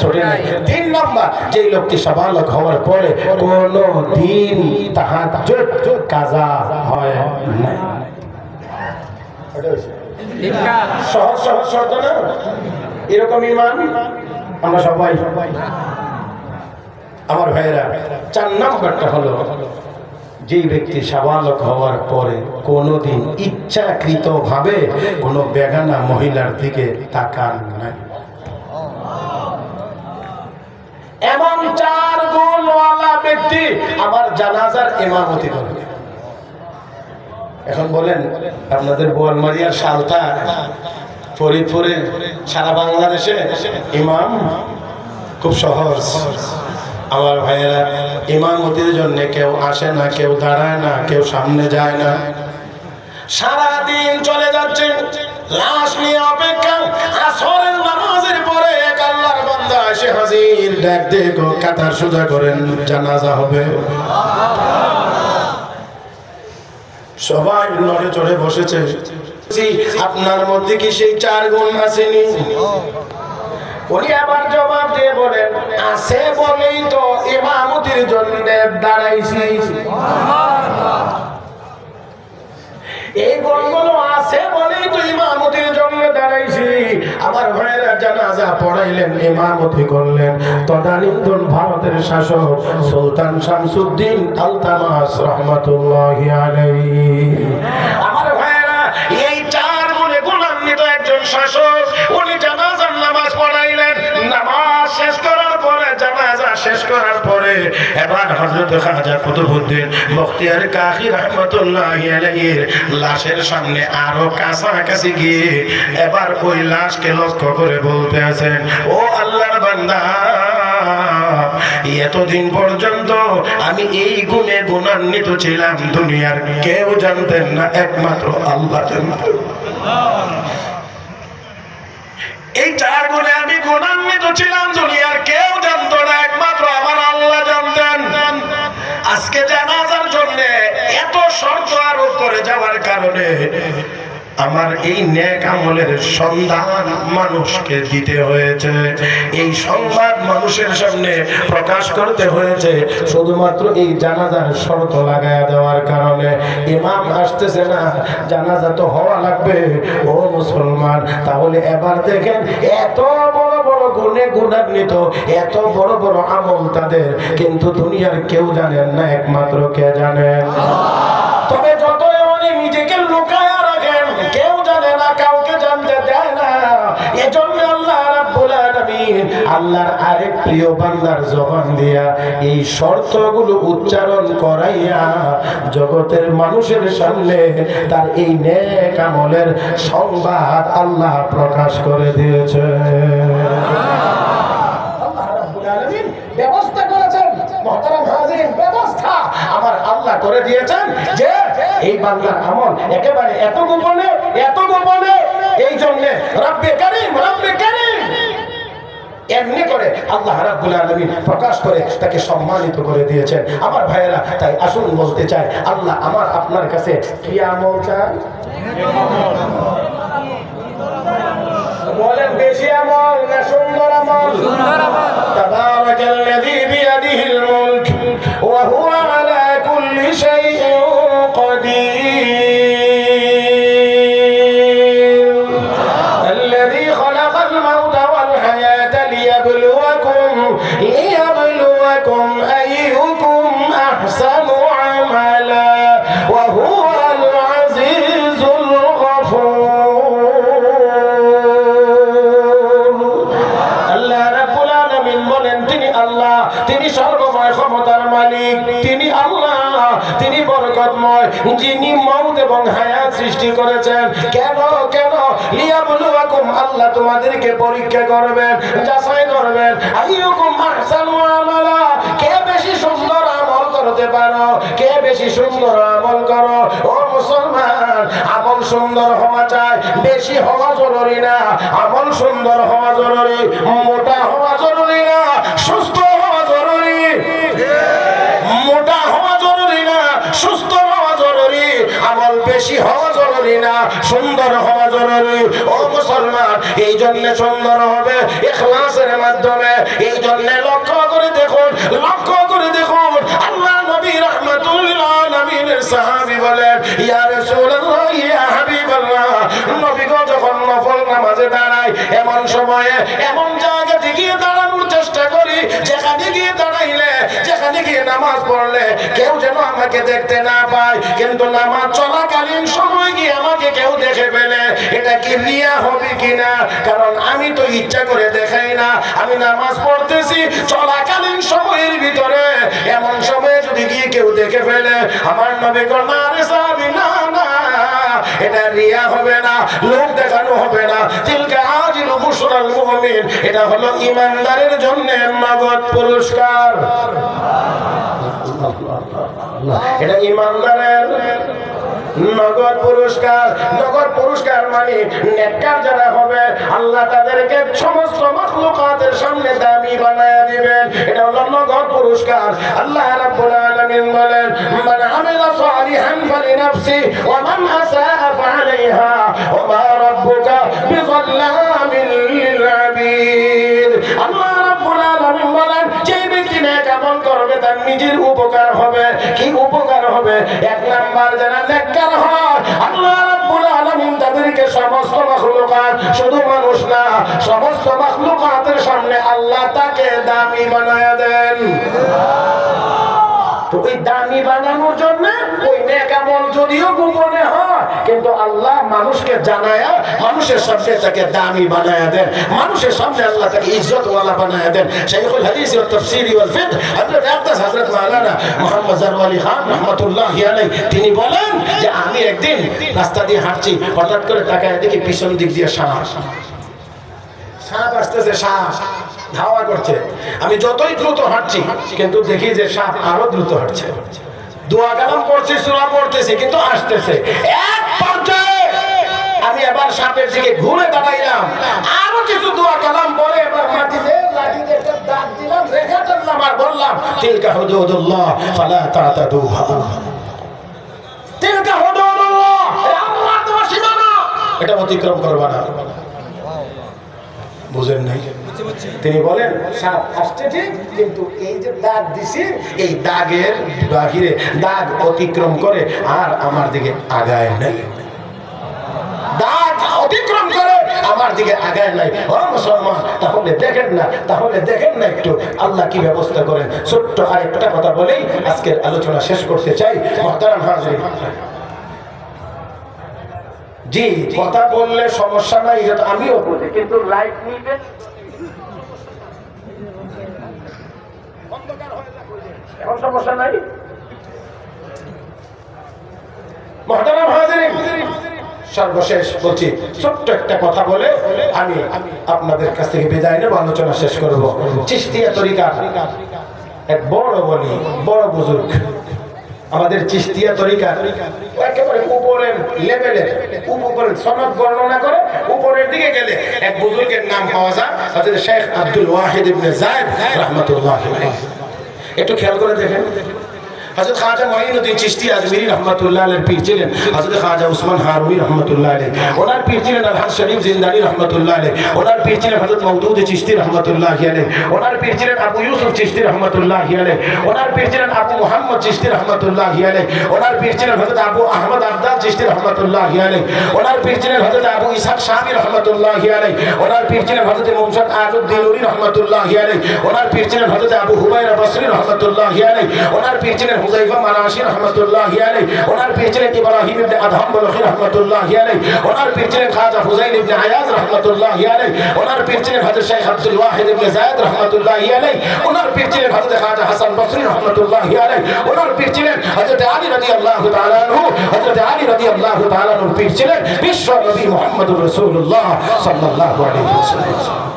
A: ছোট নাই। 3 নাম্বার, যে লোকটি সাবালক হওয়ার পরে কোনো দিন তাহাজ্জুদ কাজা হয় না। সহজ সহজ শর্ত না, এরকম ঈমান আমরা সবাই। আমার ভাইয়েরা, 4 নাম্বারটা হলো যেই ব্যক্তি সাবালক হওয়ার পরে কোনোদিন ইচ্ছাকৃত ভাবে কোনো বেগানা মহিলার দিকে তাকান না। এমন 4 গুণওয়ালা ব্যক্তি আমার জানাজার ইমামতি করবে। এখন বলেন, আপনাদের বোয়ালমারিয়ার সালতা, ফরিদপুরে, সারা বাংলাদেশে ইমাম খুব সহজ। আমার ভাইয়েরা, ইমামতির জন্য কেউ আসে না, কেউ দাঁড়ায় না, কেউ সামনে যায় না, সারাদিন চলে যাচ্ছে লাশ নিয়ে অপেক্ষা। আসরের নামাজের পরে এক আল্লাহর বান্দা এসে হাজির, ডাক দিয়ে গো কাতার সোজা করেন, জানাজা হবে। সবাই নড়ে চড়ে বসেছে। আপনার মধ্যে কি সেই 4 গুণ আসেনি? উনি আবার জবাব দিয়ে বলেন, আছে বলেই তো ইমামতির জন্য দাঁড়াইছি। এই গুণগুলো আছে বলেই তো ইমামতির জন্য দাঁড়াইছি। আমার ভাইয়েরা জানাজা পড়াইলেন, ইমামতি করলেন তদানীন্তন ভারতের শাসক সুলতান শামসুদ্দিন আলতামাস রহমাতুল্লাহি আলাইহি। আমার ভাইয়েরা, এই 4 গুণে গুণান্বিত একজন শাসক, উনি জানাজার নামাজ পড়াইলেন। নামাজ শেষ করার পরে, জানাজা শেষ করার পরে এবার হযরত খাজা কুতুবউদ্দিন বখতিয়ার কাকি রহমাতুল্লাহি আলাইহির লাশের সামনে আরো কাছাকাছি গিয়ে এবার ওই লাশকে লক্ষ্য করে বলতে আছেন, ও আল্লাহর বান্দা, এতদিন পর্যন্ত আমি এই গুণে গুণান্বিত ছিলাম, দুনিয়ার কেউ জানতেন না, একমাত্র আল্লাহ জানতেন। এই 4 গুণে আমি গুণান্বিত ছিলাম, দুনিয়ার কেউ জানতো না, একমাত্র আমার আল্লাহ জানতেন। আজকে জানাজার জন্য এত শর্ত আরোপ করে যাওয়ার কারণে আমার এই নেক আমলের সন্ধান মানুষকে দিতে হয়েছে, এই সংবাদ মানুষের সামনে প্রকাশ করতে হয়েছে, শুধুমাত্র এই জানাজার শর্ত লাগায়া দেওয়ার কারণে। ইমাম আসতেছে না, জানাজা তো হওয়া লাগবে। ও মুসলমান, তাহলে এবার দেখেন, এত বড় বড় গুণে গুণান্বিত, এত বড় বড় আমল তাদের, কিন্তু দুনিয়ার কেউ জানেন না, একমাত্র কে জানেন? তবে যতই উনি নিজেকে লুকায় রাখেন, কেউ জানে না, কাউকে জানতে দেয় না। এজন্য আল্লাহ রাব্বুল আলামিন আল্লাহর আরেক প্রিয় বান্দার জবান দিয়া এই শর্তগুলো উচ্চারণ করাইয়া জগতের মানুষের সামনে তার এই নেক আমলের সংবাদ আল্লাহ প্রকাশ করে দিয়েছে। আল্লাহ রাব্বুল আলামিন ব্যবস্থা করেছেন, মুহতারাম হাজিরিন, ব্যবস্থা আমার আল্লাহ করে দিয়েছেন যে এই বান্দার আমল একেবারে এত গোপনে, এত গোপনে, এই জন্য রব্বে কারীম, রব্বে কারীম এমনি করে আল্লাহ রাব্বুল আলামিন প্রকাশ করে তাকে সম্মানিত করে দিয়েছেন। আমার ভাইয়েরা, তাই আসুন বলতে চাই, আল্লাহ আমার আপনার কাছে কি আমল চান? বলেন, বেশি আমল না সুন্দর আমল? তাবারাকাল্লাযী বিয়াদিহিল মুলক ওয়া হুয়া আলা কুল্লি শাইইন কাদির আল্লাযী খালাকাল মাউতা ওয়াল এবং হায়াত সৃষ্টি করেছেন। কেন কেন? লিয়াবলুয়াকুম, আল্লাহ তোমাদেরকে পরীক্ষা করবেন, যাচাই করবেন। আইয়ুকুম আহসানু আমালা, কে বেশি সুন্দর আমল করতে পারো, কে বেশি সুন্দর আমল করো। ও মুসলমান, আমল সুন্দর হওয়া চাই, বেশি হওয়া জরুরি না। আমল সুন্দর হওয়া জরুরি, মোটা হওয়া জরুরি না, সুস্থ হওয়া জরুরি। মোটা হওয়া জরুরি না, সুস্থ হওয়া জরুরি। আমল বেশি হওয়া জরুরি না, সুন্দর হওয়া জরুরি। ও মুসলমান, এই জন্য সুন্দর হবে ইখলাসের মাধ্যমে। এই জন্য লক্ষ্য করে দেখুন, লক্ষ্য করে দেখুন, আল্লাহ নবী রাহমাতুল আলামিনের সাহাবী বলেন, ইয়া রাসূলুল্লাহ, ইয়া হাবিবাল্লাহ, নবী গো যখন নফল নামাজে দাঁড়ায়, এমন সময়ে এমন জায়গা থেকে দাঁড়ানোর চেষ্টা করি যেখানে গিয়ে দাঁড়াইলে, যেখানে গিয়ে নামাজ পড়লে কেউ যেন আমাকে দেখতে না পায়। কিন্তু নামাজ চলাকালীন সময় গিয়ে আমাকে কেউ দেখে ফেলে, এটা কি রিয়া হবে কিনা? কারণ আমি তো ইচ্ছা করে দেখাই না, আমি নামাজ পড়তেছি চলাকালীন সময়ের ভিতরে। এমন সময়ে যদি গিয়ে কেউ দেখে ফেলে, আমার নবী না রে সাহাবী, না না, এটা রিয়া হবে না, লোক দেখানো হবে না। তিলকা আজিলু বুশরাল মুমিন, এটা হলো ঈমানদারের জন্য নগদ পুরস্কার। এটা ঈমানদারের নগদ পুরস্কার। নগদ পুরস্কার মানে নেককার যারা হবে, আল্লাহ তাদেরকে সমস্ত মাখলুকাতের সামনে দামি বানায়া দিবেন। এটা হলো নগদ পুরস্কার। আল্লাহ রাব্বুল আলামিন বলেন, মান আমিলা সালিহান ফালিনাফসি ওয়া মান আসাআ ফাআলাইহা ওয়া মা রাব্বুকা বিযাল্লামিল লিল আবিদ। আল্লাহ রাব্বুল আলামিন বলেন, যে ব্যক্তি নেক আমল করবে তার নিজের উপকার হবে। কি উপকার হবে? এক নাম্বার, যারা নেককার হয়, আল্লাহ রাব্বুল আলামিন তাদেরকে সমস্ত মাখলুকাত, শুধু মানুষ না, সমস্ত মাখলুকাতের সামনে আল্লাহ তাকে দামি বানায়া দেন। তো ওই দামি বানানোর জন্য ওই নেক আমল যদিও গোপনে হয়, কিন্তু আল্লাহ মানুষকে জানায়া মানুষের সামনে তাকে দামি বানায়া দেন, মানুষের সামনে আল্লাহ তাকে ইজ্জতওয়ালা বানায়া দেন। শাইখুল হাদিস ওয়া তাফসীর ওয়াল ফিকহ হযরত আকদাস হযরত মাওলানা মুহাম্মদ জারওয়ালি খান রাহমাতুল্লাহি আলাইহি তিনি বলেন যে আমি একদিন রাস্তা দিয়ে হাঁটছি, হঠাৎ করে তাকায় দেখি পিছন দিক দিয়ে সাপ আসতেছে, সাপ ধাওয়া করছে। আমি যতই দ্রুত হাঁটছি কিন্তু দেখি যে সাপ আরো দ্রুত হাঁটছে। দোয়া কালাম পড়ছি, সূরা পড়তেছি, কিন্তু আসতেছে। এক পর্যায়ে আমি আবার সাপের দিকে ঘুরে দাঁড়াইলাম, আরো কিছু দোয়া কালাম পড়ে এবার মাটিতে লাঠিতে একটা দাগ দিলাম, রেখে দিলাম আর বললাম, তিলকা হুদুদুল্লাহ ফালা তাতাদুহা। তিলকা হুদুদুল্লাহ, আল্লাহর দেওয়া সীমানা, এটা অতিক্রম করবা না। বুঝেন নাই? তিনি বলেন, সাপ আসছে ঠিক, কিন্তু এই যে দাগ দিছি, এই দাগের বাহিরে দাগ অতিক্রম করে আর আমার দিকে আগায় নাই। দাগ অতিক্রম করে আমার দিকে আগায় নাই। ও মুসলমান, তাহলে দেখেন না, তাহলে দেখেন না একটু আল্লাহ কি ব্যবস্থা করেন। ছোট্ট আরেকটা কথা বলেই আজকের আলোচনা শেষ করতে চাই। মুহতারাম হাজিরিন, জি কথা বললে সমস্যা নাই, এটা আমিও বুঝি, কিন্তু লাইট নিবেন, এখন সমস্যা নাই। মুহতারাম হাজিরিন, সর্বশেষ বলছি, ছোট্ট একটা কথা বলে আমি আপনাদের কাছ থেকে বিদায় নেব, আলোচনা শেষ করব। চিশতিয়া তরিকা এক বড় বলি, বড় বুজুর্গ, আমাদের চিশতিয়া তরিকা একেবারে উপরের লেভেলের, উপরের সনদ বর্ণনা করে উপরের দিকে গেলে এক বুজুর্গের নাম পাওয়া যায়, হযরত শেখ আব্দুল ওয়াহিদ ইবনে যায়েদ রাহমাতুল্লাহি আলাইহি। একটু খেয়াল করে দেখেন, হযরত খাজা মুঈনুদ্দিন চিশতি আজমিরি রাহমাতুল্লাহ আলাইহির পীর ছিলেন হযরত খাজা উসমান হারুনি রাহমাতুল্লাহ আলাইহি। ওনার পীর ছিলেন আলহাজ শরীফ জিন্দানি রাহমাতুল্লাহ আলাইহি। ওনার পীর ছিলেন হযরত মওদুদ চিশতি রাহমাতুল্লাহ আলাইহি। ওনার পীর ছিলেন আবু ইউসুফ চিশতি রাহমাতুল্লাহ আলাইহি। ওনার পীর ছিলেন আবু মুহাম্মদ চিশতি রাহমাতুল্লাহ আলাইহি। ওনার পীর ছিলেন হযরত আবু আহমদ আবদাল চিশতি রাহমাতুল্লাহ আলাইহি। ওনার পীর ছিলেন হযরত আবু ইসহাক শামী রাহমাতুল্লাহ আলাইহি। ওনার পীর ছিলেন হযরত মুমসাদ আযুদ্দিন নুরি রাহমাতুল্লাহ আলাইহি। ওনার পীর ছিলেন হযরত আবু হুমায়রা বসরি রাহমাতুল্লাহ আলাইহি। ওনার পীর ছিলেন হুযায়ফা মারাশি রাহমাতুল্লাহি আলাইহি, ওনার পীর ছিলেন ইব্রাহিম ইবনে আদহাম বলখি রাহমাতুল্লাহি আলাইহি, ওনার পীর ছিলেন খাজা হুসাইন ইবনে আয়াজ রাহমাতুল্লাহি আলাইহি, ওনার পীর ছিলেন হযরত শাইখ আব্দুল ওয়াহিদ ইবনে যায়েদ রাহমাতুল্লাহি আলাইহি, ওনার পীর ছিলেন হযরত খাজা হাসান বসরি রাহমাতুল্লাহি আলাইহি, ওনার পীর ছিলেন হযরত আলী রাদিয়াল্লাহু তাআলা আনহু, হযরত আলী রাদিয়াল্লাহু তাআলা আনহুর পীর ছিলেন বিশ্ব নবী মুহাম্মদুর রাসূলুল্লাহ সাল্লাল্লাহু আলাইহি ওয়াসাল্লাম।